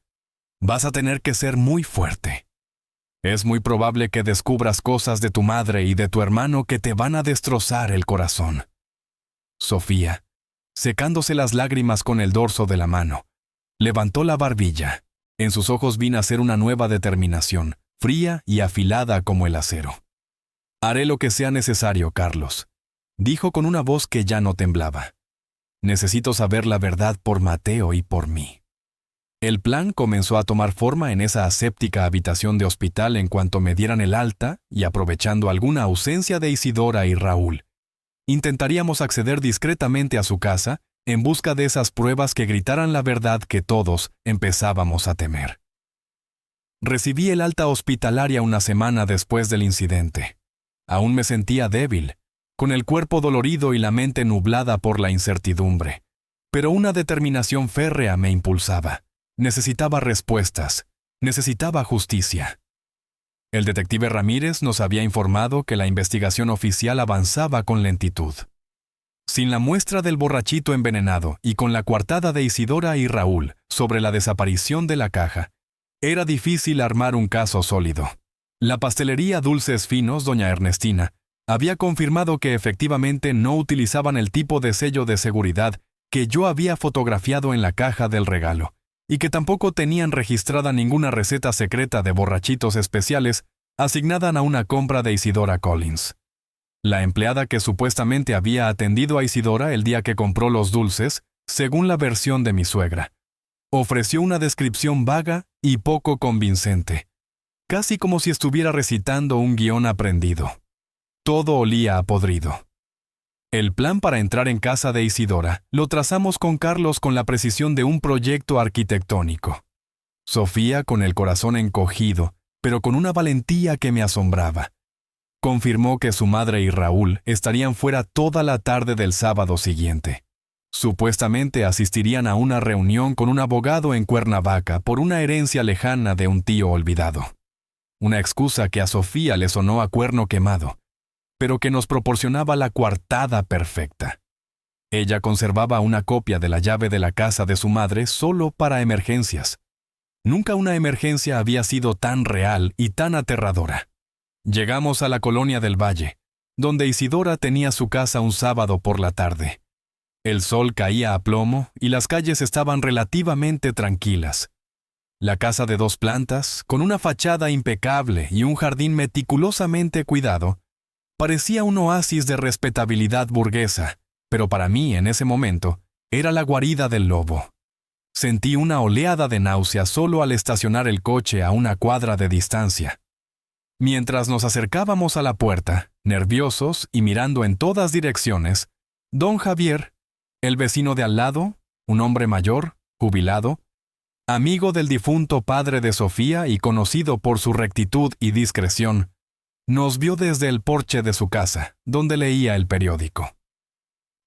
vas a tener que ser muy fuerte. Es muy probable que descubras cosas de tu madre y de tu hermano que te van a destrozar el corazón. Sofía, secándose las lágrimas con el dorso de la mano, levantó la barbilla. En sus ojos vi nacer una nueva determinación, fría y afilada como el acero. Haré lo que sea necesario, Carlos, dijo con una voz que ya no temblaba. Necesito saber la verdad por Mateo y por mí. El plan comenzó a tomar forma en esa aséptica habitación de hospital en cuanto me dieran el alta y aprovechando alguna ausencia de Isidora y Raúl. Intentaríamos acceder discretamente a su casa en busca de esas pruebas que gritaran la verdad que todos empezábamos a temer. Recibí el alta hospitalaria una semana después del incidente. Aún me sentía débil, con el cuerpo dolorido y la mente nublada por la incertidumbre, pero una determinación férrea me impulsaba. Necesitaba respuestas, necesitaba justicia. El detective Ramírez nos había informado que la investigación oficial avanzaba con lentitud. Sin la muestra del borrachito envenenado y con la coartada de Isidora y Raúl sobre la desaparición de la caja, era difícil armar un caso sólido. La pastelería Dulces Finos, doña Ernestina, había confirmado que efectivamente no utilizaban el tipo de sello de seguridad que yo había fotografiado en la caja del regalo, y que tampoco tenían registrada ninguna receta secreta de borrachitos especiales asignada a una compra de Isidora Collins. La empleada que supuestamente había atendido a Isidora el día que compró los dulces, según la versión de mi suegra, ofreció una descripción vaga y poco convincente, casi como si estuviera recitando un guión aprendido. Todo olía a podrido. El plan para entrar en casa de Isidora lo trazamos con Carlos con la precisión de un proyecto arquitectónico. Sofía, con el corazón encogido, pero con una valentía que me asombraba, confirmó que su madre y Raúl estarían fuera toda la tarde del sábado siguiente. Supuestamente asistirían a una reunión con un abogado en Cuernavaca por una herencia lejana de un tío olvidado. Una excusa que a Sofía le sonó a cuerno quemado, pero que nos proporcionaba la coartada perfecta. Ella conservaba una copia de la llave de la casa de su madre solo para emergencias. Nunca una emergencia había sido tan real y tan aterradora. Llegamos a la colonia del Valle, donde Isidora tenía su casa un sábado por la tarde. El sol caía a plomo y las calles estaban relativamente tranquilas. La casa de 2 plantas, con una fachada impecable y un jardín meticulosamente cuidado, parecía un oasis de respetabilidad burguesa, pero para mí, en ese momento, era la guarida del lobo. Sentí una oleada de náusea solo al estacionar el coche a una cuadra de distancia. Mientras nos acercábamos a la puerta, nerviosos y mirando en todas direcciones, don Javier, el vecino de al lado, un hombre mayor, jubilado, amigo del difunto padre de Sofía y conocido por su rectitud y discreción, nos vio desde el porche de su casa, donde leía el periódico.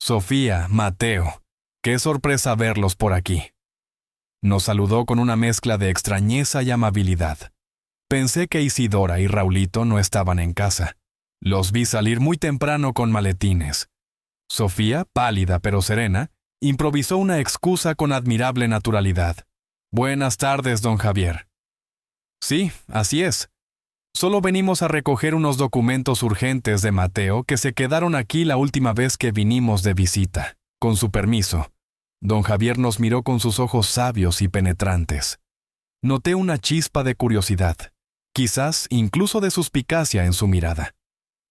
Sofía, Mateo, qué sorpresa verlos por aquí. Nos saludó con una mezcla de extrañeza y amabilidad. Pensé que Isidora y Raulito no estaban en casa. Los vi salir muy temprano con maletines. Sofía, pálida pero serena, improvisó una excusa con admirable naturalidad. Buenas tardes, don Javier. Sí, así es. Solo venimos a recoger unos documentos urgentes de Mateo que se quedaron aquí la última vez que vinimos de visita. Con su permiso. Don Javier nos miró con sus ojos sabios y penetrantes. Noté una chispa de curiosidad, quizás incluso de suspicacia en su mirada.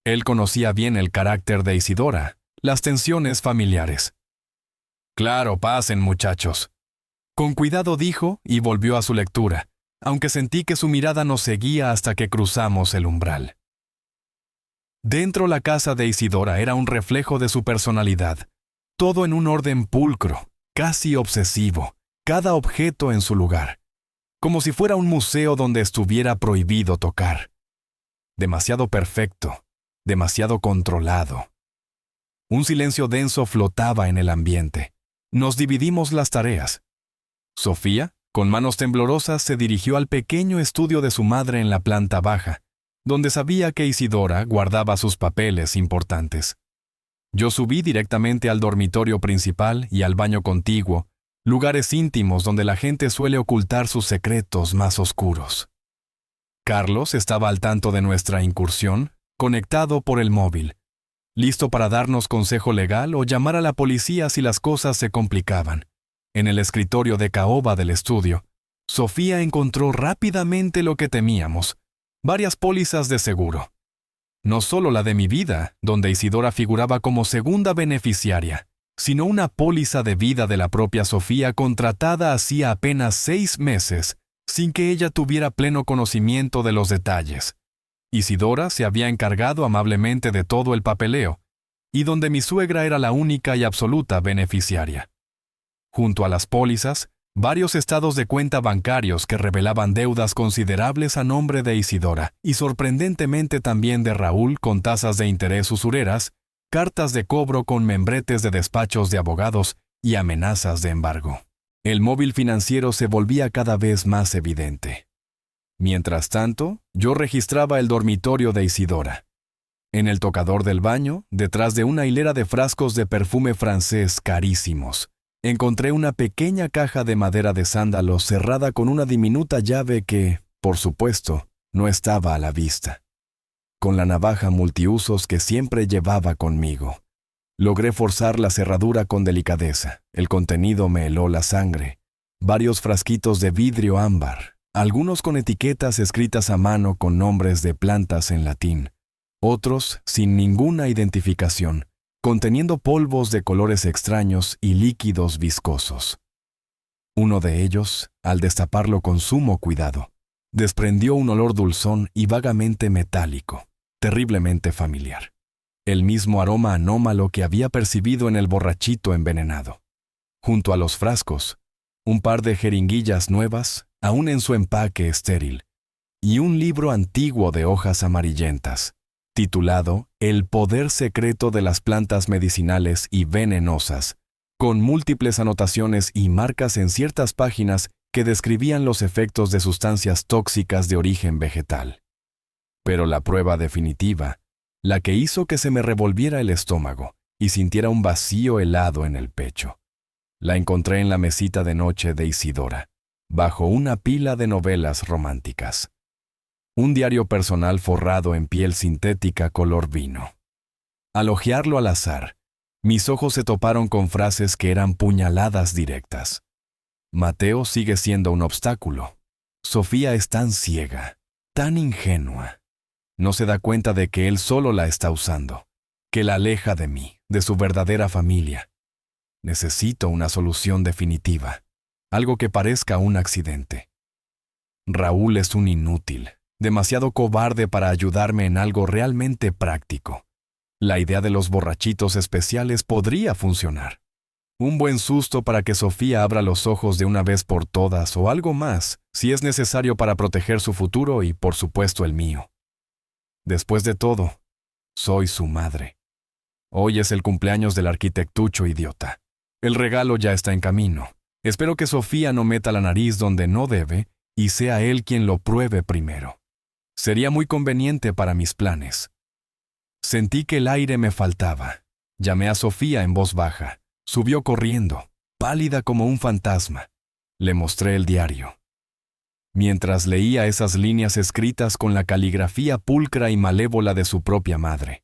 Él conocía bien el carácter de Isidora, las tensiones familiares. Claro, pasen, muchachos. Con cuidado dijo y volvió a su lectura, aunque sentí que su mirada nos seguía hasta que cruzamos el umbral. Dentro la casa de Isidora era un reflejo de su personalidad, todo en un orden pulcro, casi obsesivo, cada objeto en su lugar, como si fuera un museo donde estuviera prohibido tocar. Demasiado perfecto, demasiado controlado. Un silencio denso flotaba en el ambiente. Nos dividimos las tareas. Sofía, con manos temblorosas, se dirigió al pequeño estudio de su madre en la planta baja, donde sabía que Isidora guardaba sus papeles importantes. Yo subí directamente al dormitorio principal y al baño contiguo, lugares íntimos donde la gente suele ocultar sus secretos más oscuros. Carlos estaba al tanto de nuestra incursión, conectado por el móvil, listo para darnos consejo legal o llamar a la policía si las cosas se complicaban. En el escritorio de caoba del estudio, Sofía encontró rápidamente lo que temíamos: varias pólizas de seguro. No solo la de mi vida, donde Isidora figuraba como segunda beneficiaria, sino una póliza de vida de la propia Sofía contratada hacía apenas 6 meses, sin que ella tuviera pleno conocimiento de los detalles. Isidora se había encargado amablemente de todo el papeleo, y donde mi suegra era la única y absoluta beneficiaria. Junto a las pólizas, varios estados de cuenta bancarios que revelaban deudas considerables a nombre de Isidora y sorprendentemente también de Raúl con tasas de interés usureras, cartas de cobro con membretes de despachos de abogados y amenazas de embargo. El móvil financiero se volvía cada vez más evidente. Mientras tanto, yo registraba el dormitorio de Isidora. En el tocador del baño, detrás de una hilera de frascos de perfume francés carísimos, encontré una pequeña caja de madera de sándalo cerrada con una diminuta llave que, por supuesto, no estaba a la vista. Con la navaja multiusos que siempre llevaba conmigo, logré forzar la cerradura con delicadeza. El contenido me heló la sangre. Varios frasquitos de vidrio ámbar, algunos con etiquetas escritas a mano con nombres de plantas en latín, otros sin ninguna identificación, conteniendo polvos de colores extraños y líquidos viscosos. Uno de ellos, al destaparlo con sumo cuidado, desprendió un olor dulzón y vagamente metálico, terriblemente familiar. El mismo aroma anómalo que había percibido en el borrachito envenenado. Junto a los frascos, un par de jeringuillas nuevas, aún en su empaque estéril, y un libro antiguo de hojas amarillentas, titulado El poder secreto de las plantas medicinales y venenosas, con múltiples anotaciones y marcas en ciertas páginas que describían los efectos de sustancias tóxicas de origen vegetal. Pero la prueba definitiva, la que hizo que se me revolviera el estómago y sintiera un vacío helado en el pecho, la encontré en la mesita de noche de Isidora, bajo una pila de novelas románticas. Un diario personal forrado en piel sintética color vino. Al hojearlo al azar, mis ojos se toparon con frases que eran puñaladas directas. Mateo sigue siendo un obstáculo. Sofía es tan ciega, tan ingenua. No se da cuenta de que él solo la está usando, que la aleja de mí, de su verdadera familia. Necesito una solución definitiva, algo que parezca un accidente. Raúl es un inútil, demasiado cobarde para ayudarme en algo realmente práctico. La idea de los borrachitos especiales podría funcionar. Un buen susto para que Sofía abra los ojos de una vez por todas o algo más, si es necesario para proteger su futuro y, por supuesto, el mío. Después de todo, soy su madre. Hoy es el cumpleaños del arquitectucho idiota. El regalo ya está en camino. Espero que Sofía no meta la nariz donde no debe y sea él quien lo pruebe primero. Sería muy conveniente para mis planes. Sentí que el aire me faltaba. Llamé a Sofía en voz baja. Subió corriendo, pálida como un fantasma. Le mostré el diario. Mientras leía esas líneas escritas con la caligrafía pulcra y malévola de su propia madre,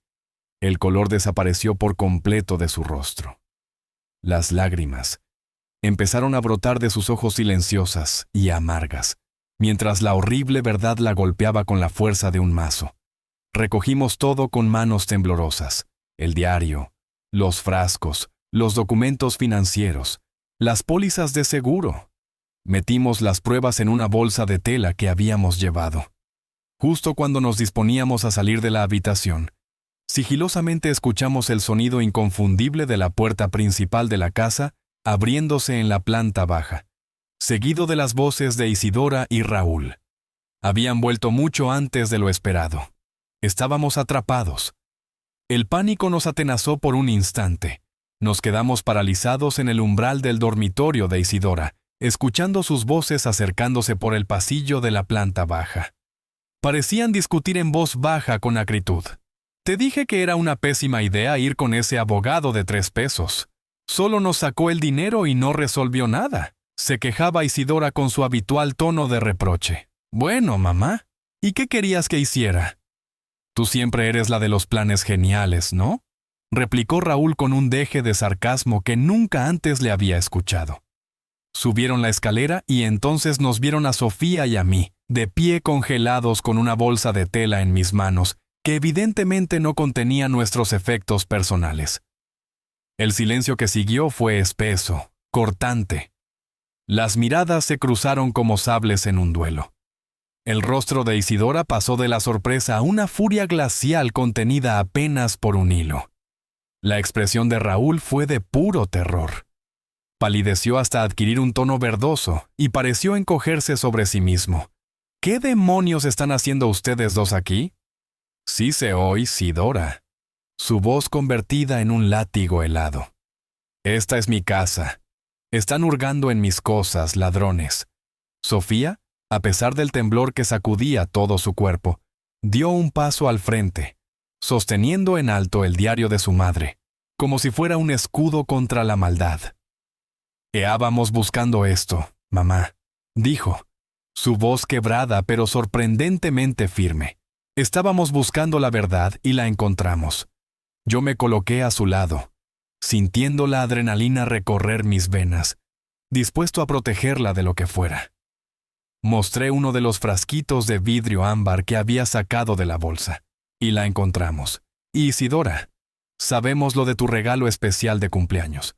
el color desapareció por completo de su rostro. Las lágrimas empezaron a brotar de sus ojos silenciosas y amargas, mientras la horrible verdad la golpeaba con la fuerza de un mazo. Recogimos todo con manos temblorosas: el diario, los frascos, los documentos financieros, las pólizas de seguro. Metimos las pruebas en una bolsa de tela que habíamos llevado. Justo cuando nos disponíamos a salir de la habitación, sigilosamente escuchamos el sonido inconfundible de la puerta principal de la casa abriéndose en la planta baja, seguido de las voces de Isidora y Raúl. Habían vuelto mucho antes de lo esperado. Estábamos atrapados. El pánico nos atenazó por un instante. Nos quedamos paralizados en el umbral del dormitorio de Isidora, escuchando sus voces acercándose por el pasillo de la planta baja. Parecían discutir en voz baja con acritud. Te dije que era una pésima idea ir con ese abogado de 3 pesos. Solo nos sacó el dinero y no resolvió nada. Se quejaba Isidora con su habitual tono de reproche. Bueno, mamá, ¿y qué querías que hiciera? Tú siempre eres la de los planes geniales, ¿no? Replicó Raúl con un deje de sarcasmo que nunca antes le había escuchado. Subieron la escalera y entonces nos vieron a Sofía y a mí, de pie congelados con una bolsa de tela en mis manos, que evidentemente no contenía nuestros efectos personales. El silencio que siguió fue espeso, cortante. Las miradas se cruzaron como sables en un duelo. El rostro de Isidora pasó de la sorpresa a una furia glacial contenida apenas por un hilo. La expresión de Raúl fue de puro terror. Palideció hasta adquirir un tono verdoso y pareció encogerse sobre sí mismo. ¿Qué demonios están haciendo ustedes dos aquí? Sí se oye Isidora, su voz convertida en un látigo helado. Esta es mi casa. Están hurgando en mis cosas, ladrones. Sofía, a pesar del temblor que sacudía todo su cuerpo, dio un paso al frente, sosteniendo en alto el diario de su madre, como si fuera un escudo contra la maldad. Estábamos buscando esto, mamá, dijo, su voz quebrada pero sorprendentemente firme. Estábamos buscando la verdad y la encontramos. Yo me coloqué a su lado, sintiendo la adrenalina recorrer mis venas, dispuesto a protegerla de lo que fuera. Mostré uno de los frasquitos de vidrio ámbar que había sacado de la bolsa, y la encontramos. Isidora, sabemos lo de tu regalo especial de cumpleaños.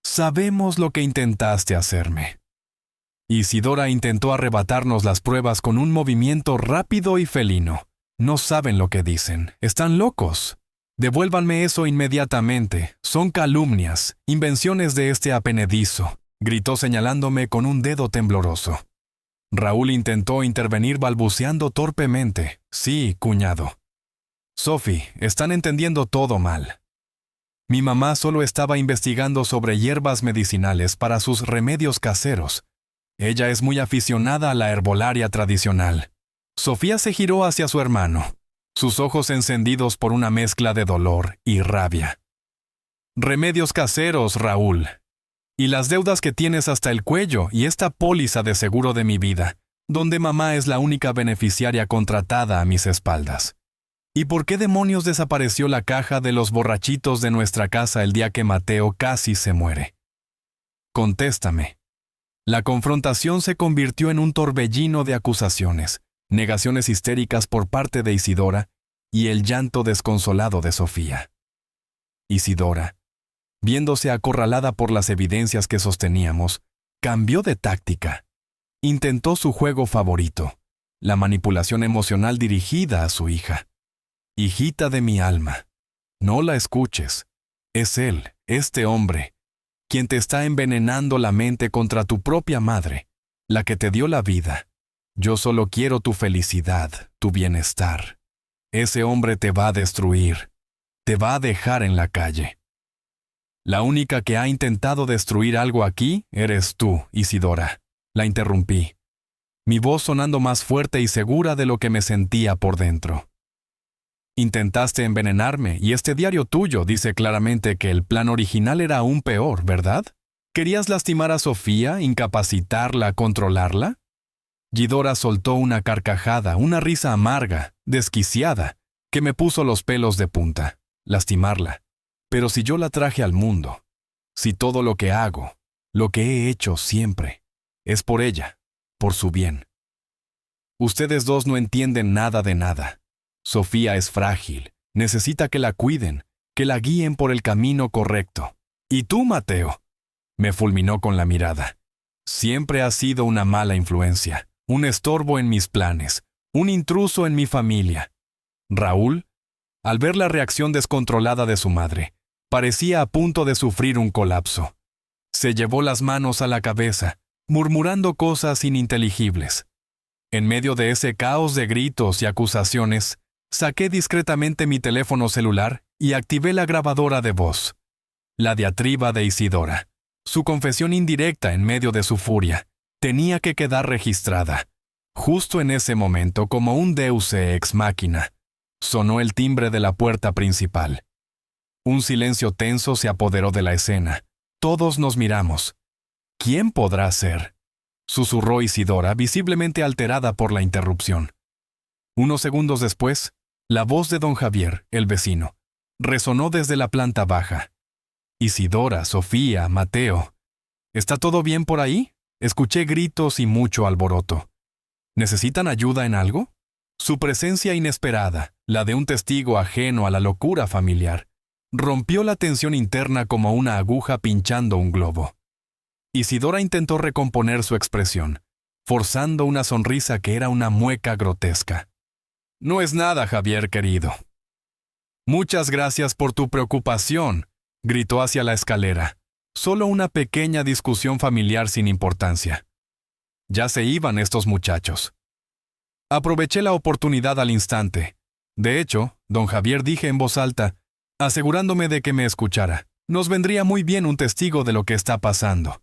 Sabemos lo que intentaste hacerme. Isidora intentó arrebatarnos las pruebas con un movimiento rápido y felino. No saben lo que dicen. Están locos. Devuélvanme eso inmediatamente. Son calumnias, invenciones de este apenedizo, gritó señalándome con un dedo tembloroso. Raúl intentó intervenir balbuceando torpemente. Sí, cuñado. Sophie, están entendiendo todo mal. Mi mamá solo estaba investigando sobre hierbas medicinales para sus remedios caseros. Ella es muy aficionada a la herbolaria tradicional. Sofía se giró hacia su hermano, sus ojos encendidos por una mezcla de dolor y rabia. Remedios caseros, Raúl. Y las deudas que tienes hasta el cuello y esta póliza de seguro de mi vida, donde mamá es la única beneficiaria contratada a mis espaldas. ¿Y por qué demonios desapareció la caja de los borrachitos de nuestra casa el día que Mateo casi se muere? Contéstame. La confrontación se convirtió en un torbellino de acusaciones, negaciones histéricas por parte de Isidora y el llanto desconsolado de Sofía. Isidora, viéndose acorralada por las evidencias que sosteníamos, cambió de táctica. Intentó su juego favorito, la manipulación emocional dirigida a su hija. Hijita de mi alma, no la escuches. Es él, este hombre, quien te está envenenando la mente contra tu propia madre, la que te dio la vida. Yo solo quiero tu felicidad, tu bienestar. Ese hombre te va a destruir, te va a dejar en la calle. La única que ha intentado destruir algo aquí eres tú, Isidora. La interrumpí, mi voz sonando más fuerte y segura de lo que me sentía por dentro. Intentaste envenenarme y este diario tuyo dice claramente que el plan original era aún peor, ¿verdad? ¿Querías lastimar a Sofía, incapacitarla, controlarla? Isidora soltó una carcajada, una risa amarga, desquiciada, que me puso los pelos de punta. Lastimarla. Pero si yo la traje al mundo, si todo lo que hago, lo que he hecho siempre, es por ella, por su bien. Ustedes dos no entienden nada de nada. Sofía es frágil, necesita que la cuiden, que la guíen por el camino correcto. ¿Y tú, Mateo? Me fulminó con la mirada. Siempre has sido una mala influencia, un estorbo en mis planes, un intruso en mi familia. Raúl, al ver la reacción descontrolada de su madre, parecía a punto de sufrir un colapso. Se llevó las manos a la cabeza, murmurando cosas ininteligibles. En medio de ese caos de gritos y acusaciones, saqué discretamente mi teléfono celular y activé la grabadora de voz. La diatriba de Isidora, su confesión indirecta en medio de su furia, tenía que quedar registrada. Justo en ese momento, como un deus ex machina, sonó el timbre de la puerta principal. Un silencio tenso se apoderó de la escena. Todos nos miramos. ¿Quién podrá ser?, susurró Isidora, visiblemente alterada por la interrupción. Unos segundos después, la voz de don Javier, el vecino, resonó desde la planta baja. Isidora, Sofía, Mateo. ¿Está todo bien por ahí? Escuché gritos y mucho alboroto. ¿Necesitan ayuda en algo? Su presencia inesperada, la de un testigo ajeno a la locura familiar, rompió la tensión interna como una aguja pinchando un globo. Isidora intentó recomponer su expresión, forzando una sonrisa que era una mueca grotesca. No es nada, Javier, querido. Muchas gracias por tu preocupación, gritó hacia la escalera. Solo una pequeña discusión familiar sin importancia. Ya se iban estos muchachos. Aproveché la oportunidad al instante. De hecho, don Javier, dije en voz alta, asegurándome de que me escuchara. Nos vendría muy bien un testigo de lo que está pasando.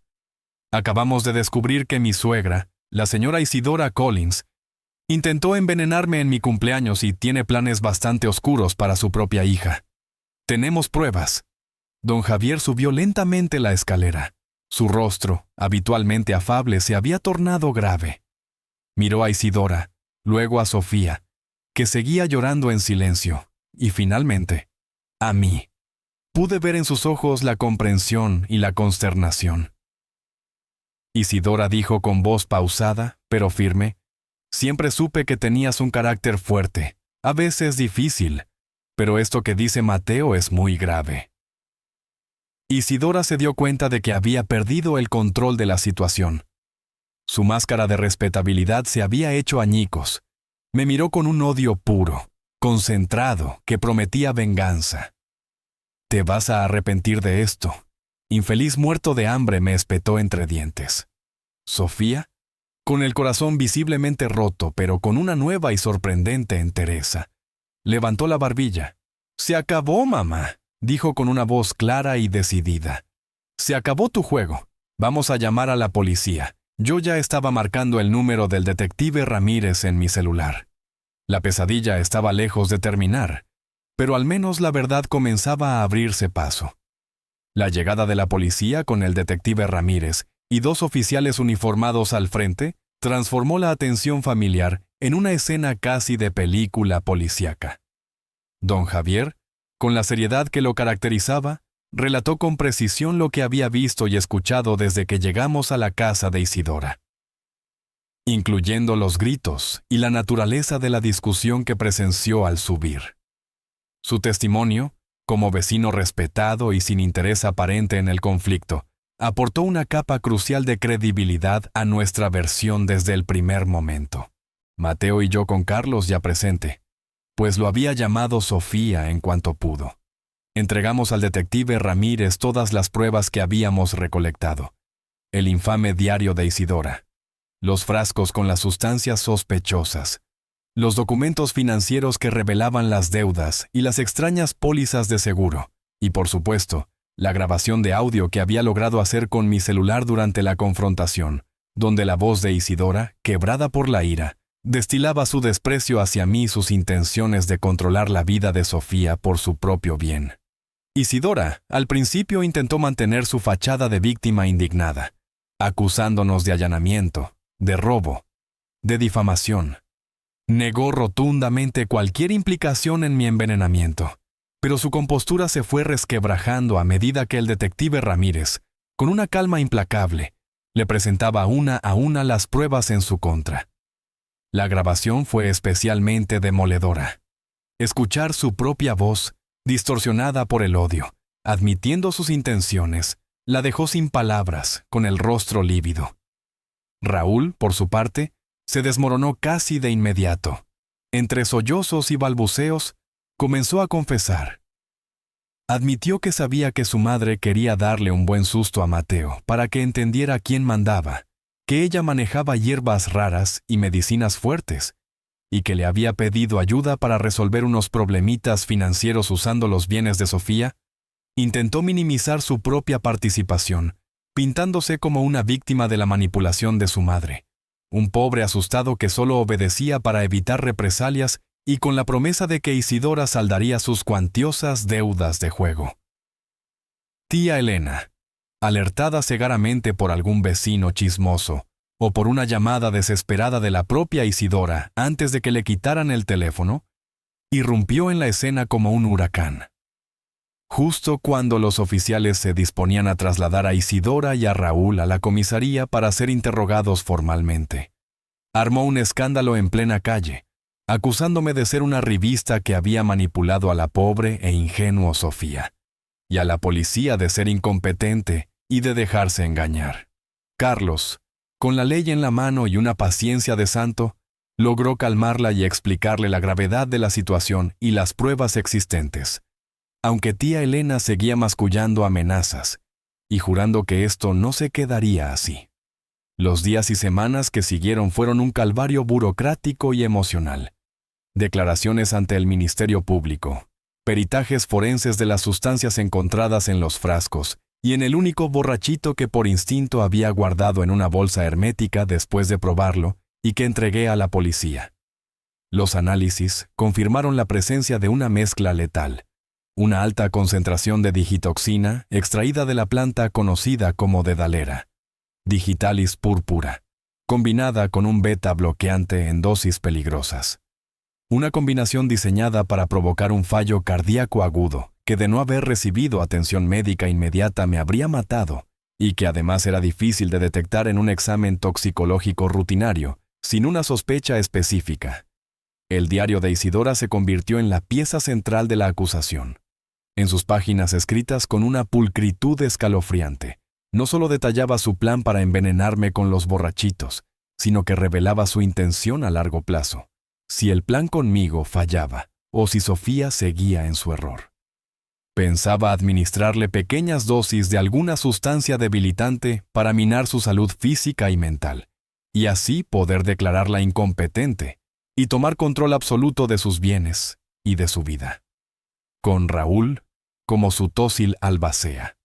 Acabamos de descubrir que mi suegra, la señora Isidora Collins, intentó envenenarme en mi cumpleaños y tiene planes bastante oscuros para su propia hija. Tenemos pruebas. Don Javier subió lentamente la escalera. Su rostro, habitualmente afable, se había tornado grave. Miró a Isidora, luego a Sofía, que seguía llorando en silencio, y finalmente, a mí. Pude ver en sus ojos la comprensión y la consternación. Isidora dijo con voz pausada, pero firme, siempre supe que tenías un carácter fuerte, a veces difícil, pero esto que dice Mateo es muy grave. Isidora se dio cuenta de que había perdido el control de la situación. Su máscara de respetabilidad se había hecho añicos. Me miró con un odio puro, concentrado, que prometía venganza. Te vas a arrepentir de esto. Infeliz muerto de hambre, me espetó entre dientes. Sofía, con el corazón visiblemente roto, pero con una nueva y sorprendente entereza, levantó la barbilla. Se acabó, mamá, dijo con una voz clara y decidida. Se acabó tu juego. Vamos a llamar a la policía. Yo ya estaba marcando el número del detective Ramírez en mi celular. La pesadilla estaba lejos de terminar, pero al menos la verdad comenzaba a abrirse paso. La llegada de la policía con el detective Ramírez y 2 oficiales uniformados al frente transformó la atención familiar en una escena casi de película policíaca. Don Javier, con la seriedad que lo caracterizaba, relató con precisión lo que había visto y escuchado desde que llegamos a la casa de Isidora, incluyendo los gritos y la naturaleza de la discusión que presenció al subir. Su testimonio, como vecino respetado y sin interés aparente en el conflicto, aportó una capa crucial de credibilidad a nuestra versión desde el primer momento. Mateo y yo con Carlos ya presente, pues lo había llamado Sofía en cuanto pudo. Entregamos al detective Ramírez todas las pruebas que habíamos recolectado. El infame diario de Isidora, los frascos con las sustancias sospechosas, los documentos financieros que revelaban las deudas y las extrañas pólizas de seguro, y por supuesto, la grabación de audio que había logrado hacer con mi celular durante la confrontación, donde la voz de Isidora, quebrada por la ira, destilaba su desprecio hacia mí y sus intenciones de controlar la vida de Sofía por su propio bien. Isidora, al principio, intentó mantener su fachada de víctima indignada, acusándonos de allanamiento, de robo, de difamación. Negó rotundamente cualquier implicación en mi envenenamiento, pero su compostura se fue resquebrajando a medida que el detective Ramírez, con una calma implacable, le presentaba una a una las pruebas en su contra. La grabación fue especialmente demoledora. Escuchar su propia voz, distorsionada por el odio, Admitiendo sus intenciones, la dejó sin palabras, con el rostro lívido. Raúl, por su parte, se desmoronó casi de inmediato. Entre sollozos y balbuceos, comenzó a confesar. Admitió que sabía que su madre quería darle un buen susto a Mateo para que entendiera quién mandaba, que ella manejaba hierbas raras y medicinas fuertes, y que le había pedido ayuda para resolver unos problemitas financieros usando los bienes de Sofía. Intentó minimizar su propia participación, pintándose como una víctima de la manipulación de su madre, un pobre asustado que solo obedecía para evitar represalias y con la promesa de que Isidora saldaría sus cuantiosas deudas de juego. Tía Elena, alertada cegaramente por algún vecino chismoso o por una llamada desesperada de la propia Isidora antes de que le quitaran el teléfono, irrumpió en la escena como un huracán. Justo cuando los oficiales se disponían a trasladar a Isidora y a Raúl a la comisaría para ser interrogados formalmente, armó un escándalo en plena calle, acusándome de ser una revista que había manipulado a la pobre e ingenua Sofía, y a la policía de ser incompetente y de dejarse engañar. Carlos, con la ley en la mano y una paciencia de santo, logró calmarla y explicarle la gravedad de la situación y las pruebas existentes, aunque tía Elena seguía mascullando amenazas y jurando que esto no se quedaría así. Los días y semanas que siguieron fueron un calvario burocrático y emocional. Declaraciones ante el Ministerio Público, peritajes forenses de las sustancias encontradas en los frascos y en el único borrachito que por instinto había guardado en una bolsa hermética después de probarlo y que entregué a la policía. Los análisis confirmaron la presencia de una mezcla letal, una alta concentración de digitoxina extraída de la planta conocida como dedalera, Digitalis púrpura, combinada con un beta bloqueante en dosis peligrosas. Una combinación diseñada para provocar un fallo cardíaco agudo que de no haber recibido atención médica inmediata me habría matado y que además era difícil de detectar en un examen toxicológico rutinario, sin una sospecha específica. El diario de Isidora se convirtió en la pieza central de la acusación. En sus páginas escritas con una pulcritud escalofriante, no solo detallaba su plan para envenenarme con los borrachitos, sino que revelaba su intención a largo plazo, si el plan conmigo fallaba o si Sofía seguía en su error. Pensaba administrarle pequeñas dosis de alguna sustancia debilitante para minar su salud física y mental, y así poder declararla incompetente y tomar control absoluto de sus bienes y de su vida. Con Raúl como su tósil albacea.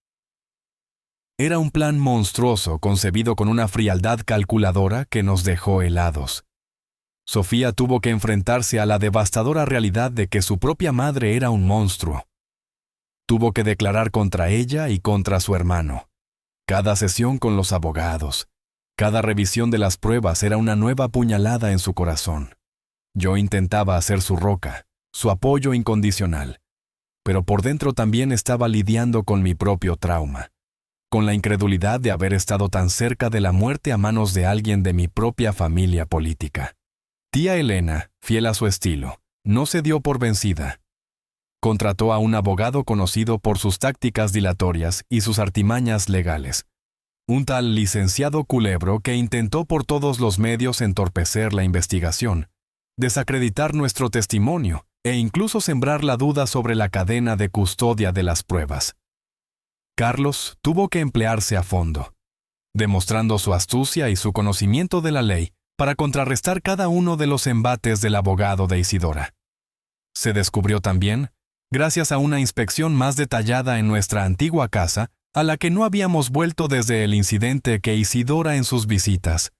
Era un plan monstruoso concebido con una frialdad calculadora que nos dejó helados. Sofía tuvo que enfrentarse a la devastadora realidad de que su propia madre era un monstruo. Tuvo que declarar contra ella y contra su hermano. Cada sesión con los abogados, cada revisión de las pruebas era una nueva puñalada en su corazón. Yo intentaba hacer su roca, su apoyo incondicional, pero por dentro también estaba lidiando con mi propio trauma, con la incredulidad de haber estado tan cerca de la muerte a manos de alguien de mi propia familia política. Tía Elena, fiel a su estilo, no se dio por vencida. Contrató a un abogado conocido por sus tácticas dilatorias y sus artimañas legales, un tal licenciado Culebro que intentó por todos los medios entorpecer la investigación, desacreditar nuestro testimonio e incluso sembrar la duda sobre la cadena de custodia de las pruebas. Carlos tuvo que emplearse a fondo, demostrando su astucia y su conocimiento de la ley para contrarrestar cada uno de los embates del abogado de Isidora. Se descubrió también, gracias a una inspección más detallada en nuestra antigua casa, a la que no habíamos vuelto desde el incidente que Isidora en sus visitas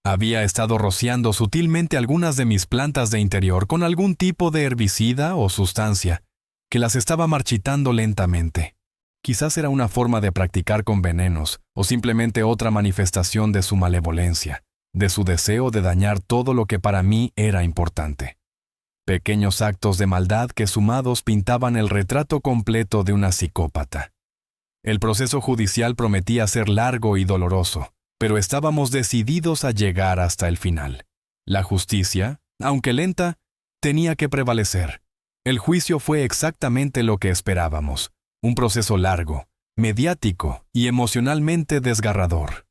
había estado rociando sutilmente algunas de mis plantas de interior con algún tipo de herbicida o sustancia, que las estaba marchitando lentamente. Quizás era una forma de practicar con venenos, o simplemente otra manifestación de su malevolencia, de su deseo de dañar todo lo que para mí era importante. Pequeños actos de maldad que sumados pintaban el retrato completo de una psicópata. El proceso judicial prometía ser largo y doloroso, pero estábamos decididos a llegar hasta el final. La justicia, aunque lenta, tenía que prevalecer. El juicio fue exactamente lo que esperábamos, Un proceso largo, mediático y emocionalmente desgarrador.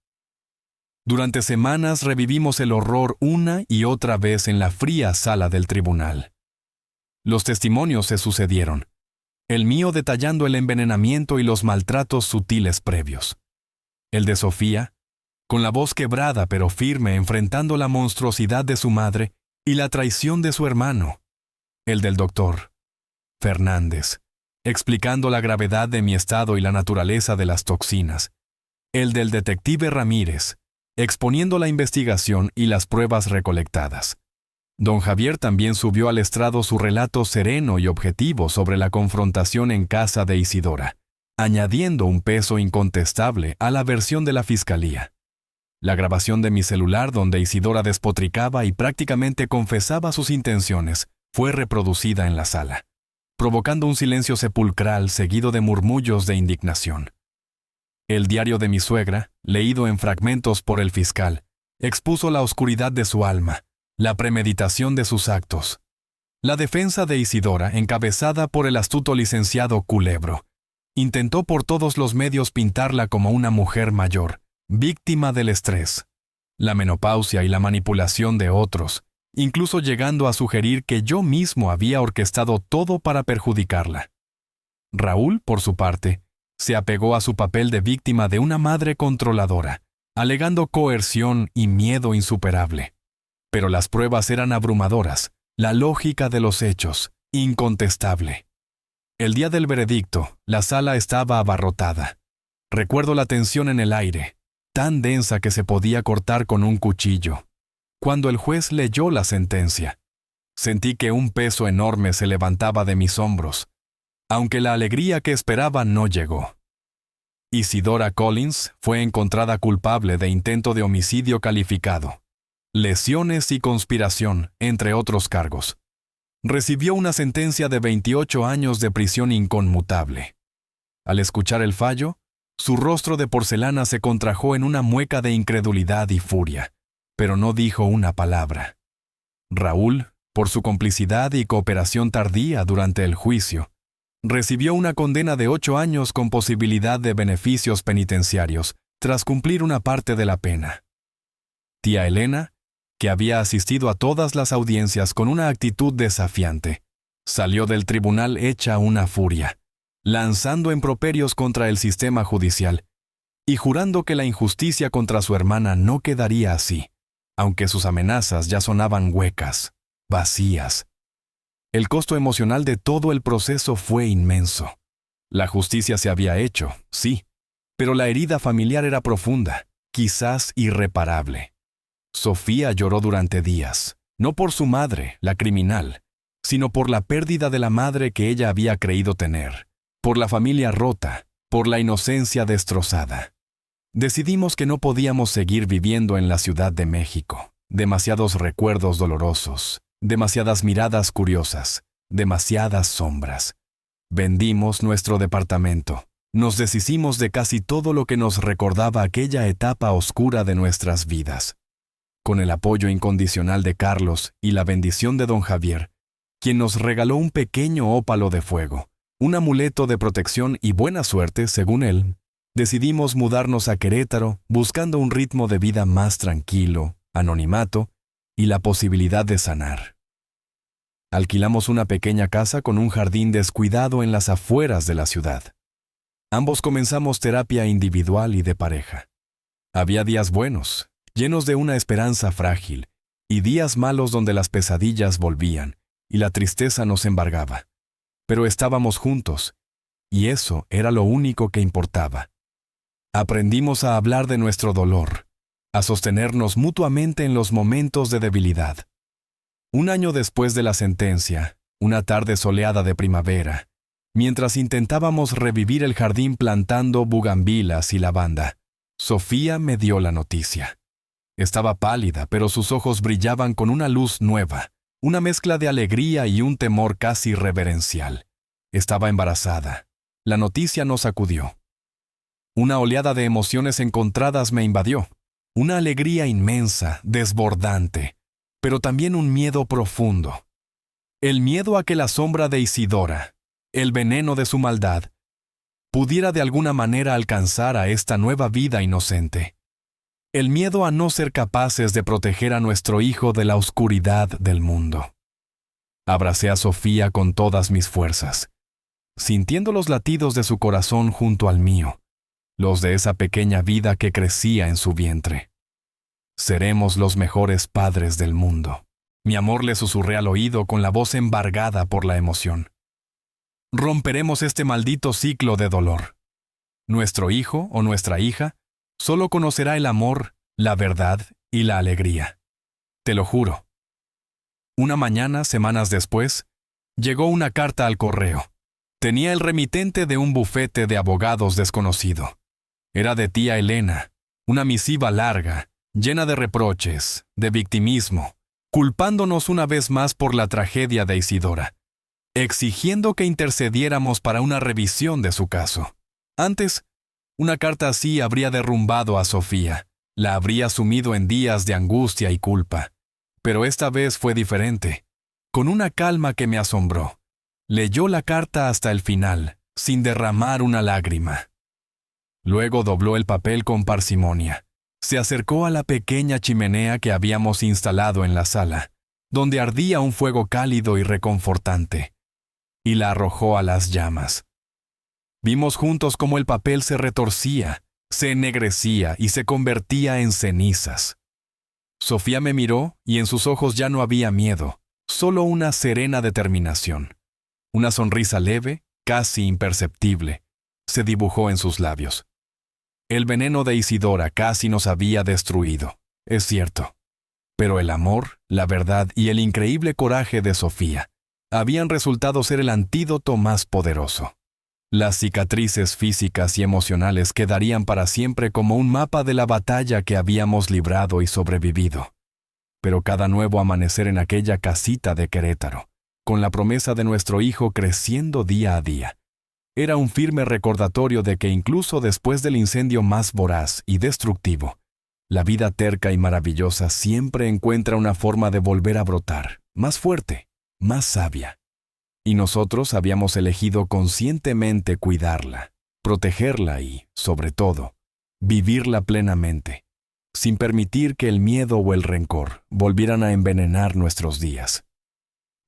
Durante semanas revivimos el horror una y otra vez en la fría sala del tribunal. Los testimonios se sucedieron, el mío detallando el envenenamiento y los maltratos sutiles previos. El de Sofía, con la voz quebrada pero firme enfrentando la monstruosidad de su madre y la traición de su hermano. El del doctor Fernández, explicando la gravedad de mi estado y la naturaleza de las toxinas. El del detective Ramírez, exponiendo la investigación y las pruebas recolectadas. Don Javier también subió al estrado su relato sereno y objetivo sobre la confrontación en casa de Isidora, añadiendo un peso incontestable a la versión de la fiscalía. La grabación de mi celular donde Isidora despotricaba y prácticamente confesaba sus intenciones fue reproducida en la sala, provocando un silencio sepulcral seguido de murmullos de indignación. El diario de mi suegra, leído en fragmentos por el fiscal, expuso la oscuridad de su alma, la premeditación de sus actos. La defensa de Isidora, encabezada por el astuto licenciado Culebro, intentó por todos los medios pintarla como una mujer mayor, víctima del estrés, la menopausia y la manipulación de otros, incluso llegando a sugerir que yo mismo había orquestado todo para perjudicarla. Raúl, por su parte, se apegó a su papel de víctima de una madre controladora, alegando coerción y miedo insuperable. Pero las pruebas eran abrumadoras, la lógica de los hechos, incontestable. El día del veredicto, la sala estaba abarrotada. Recuerdo la tensión en el aire, tan densa que se podía cortar con un cuchillo. Cuando el juez leyó la sentencia, sentí que un peso enorme se levantaba de mis hombros, aunque la alegría que esperaba no llegó. Isidora Collins fue encontrada culpable de intento de homicidio calificado, lesiones y conspiración, entre otros cargos. Recibió una sentencia de 28 años de prisión inconmutable. Al escuchar el fallo, su rostro de porcelana se contrajo en una mueca de incredulidad y furia, pero no dijo una palabra. Raúl, por su complicidad y cooperación tardía durante el juicio, recibió una condena de 8 años con posibilidad de beneficios penitenciarios, tras cumplir una parte de la pena. Tía Elena, que había asistido a todas las audiencias con una actitud desafiante, salió del tribunal hecha una furia, lanzando improperios contra el sistema judicial y jurando que la injusticia contra su hermana no quedaría así, aunque sus amenazas ya sonaban huecas, vacías. El costo emocional de todo el proceso fue inmenso. La justicia se había hecho, sí, pero la herida familiar era profunda, quizás irreparable. Sofía lloró durante días, no por su madre, la criminal, sino por la pérdida de la madre que ella había creído tener, por la familia rota, por la inocencia destrozada. Decidimos que no podíamos seguir viviendo en la Ciudad de México. Demasiados recuerdos dolorosos, demasiadas miradas curiosas, demasiadas sombras. Vendimos nuestro departamento. Nos deshicimos de casi todo lo que nos recordaba aquella etapa oscura de nuestras vidas. Con el apoyo incondicional de Carlos y la bendición de don Javier, quien nos regaló un pequeño ópalo de fuego, un amuleto de protección y buena suerte, según él, decidimos mudarnos a Querétaro buscando un ritmo de vida más tranquilo, anonimato y la posibilidad de sanar. Alquilamos una pequeña casa con un jardín descuidado en las afueras de la ciudad. Ambos comenzamos terapia individual y de pareja. Había días buenos, llenos de una esperanza frágil, y días malos donde las pesadillas volvían y la tristeza nos embargaba. Pero estábamos juntos, y eso era lo único que importaba. Aprendimos a hablar de nuestro dolor, a sostenernos mutuamente en los momentos de debilidad. Un año después de la sentencia, una tarde soleada de primavera, mientras intentábamos revivir el jardín plantando bugambilas y lavanda, Sofía me dio la noticia. Estaba pálida, pero sus ojos brillaban con una luz nueva, una mezcla de alegría y un temor casi reverencial. Estaba embarazada. La noticia nos sacudió. Una oleada de emociones encontradas me invadió. Una alegría inmensa, desbordante, pero también un miedo profundo. El miedo a que la sombra de Isidora, el veneno de su maldad, pudiera de alguna manera alcanzar a esta nueva vida inocente. El miedo a no ser capaces de proteger a nuestro hijo de la oscuridad del mundo. Abracé a Sofía con todas mis fuerzas, sintiendo los latidos de su corazón junto al mío, los de esa pequeña vida que crecía en su vientre. Seremos los mejores padres del mundo. Mi amor le susurré al oído con la voz embargada por la emoción. Romperemos este maldito ciclo de dolor. Nuestro hijo o nuestra hija solo conocerá el amor, la verdad y la alegría. Te lo juro. Una mañana, semanas después, llegó una carta al correo. Tenía el remitente de un bufete de abogados desconocido. Era de tía Elena, una misiva larga, llena de reproches, de victimismo, culpándonos una vez más por la tragedia de Isidora, exigiendo que intercediéramos para una revisión de su caso. Antes, una carta así habría derrumbado a Sofía, la habría sumido en días de angustia y culpa. Pero esta vez fue diferente. Con una calma que me asombró, leyó la carta hasta el final, sin derramar una lágrima. Luego dobló el papel con parsimonia. Se acercó a la pequeña chimenea que habíamos instalado en la sala, donde ardía un fuego cálido y reconfortante, y la arrojó a las llamas. Vimos juntos cómo el papel se retorcía, se ennegrecía y se convertía en cenizas. Sofía me miró y en sus ojos ya no había miedo, solo una serena determinación. Una sonrisa leve, casi imperceptible, se dibujó en sus labios. El veneno de Isidora casi nos había destruido, es cierto. Pero el amor, la verdad y el increíble coraje de Sofía habían resultado ser el antídoto más poderoso. Las cicatrices físicas y emocionales quedarían para siempre como un mapa de la batalla que habíamos librado y sobrevivido. Pero cada nuevo amanecer en aquella casita de Querétaro, con la promesa de nuestro hijo creciendo día a día, era un firme recordatorio de que incluso después del incendio más voraz y destructivo, la vida terca y maravillosa siempre encuentra una forma de volver a brotar, más fuerte, más sabia. Y nosotros habíamos elegido conscientemente cuidarla, protegerla y, sobre todo, vivirla plenamente, sin permitir que el miedo o el rencor volvieran a envenenar nuestros días.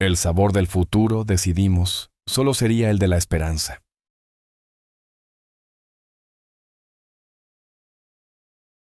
El sabor del futuro, decidimos, solo sería el de la esperanza.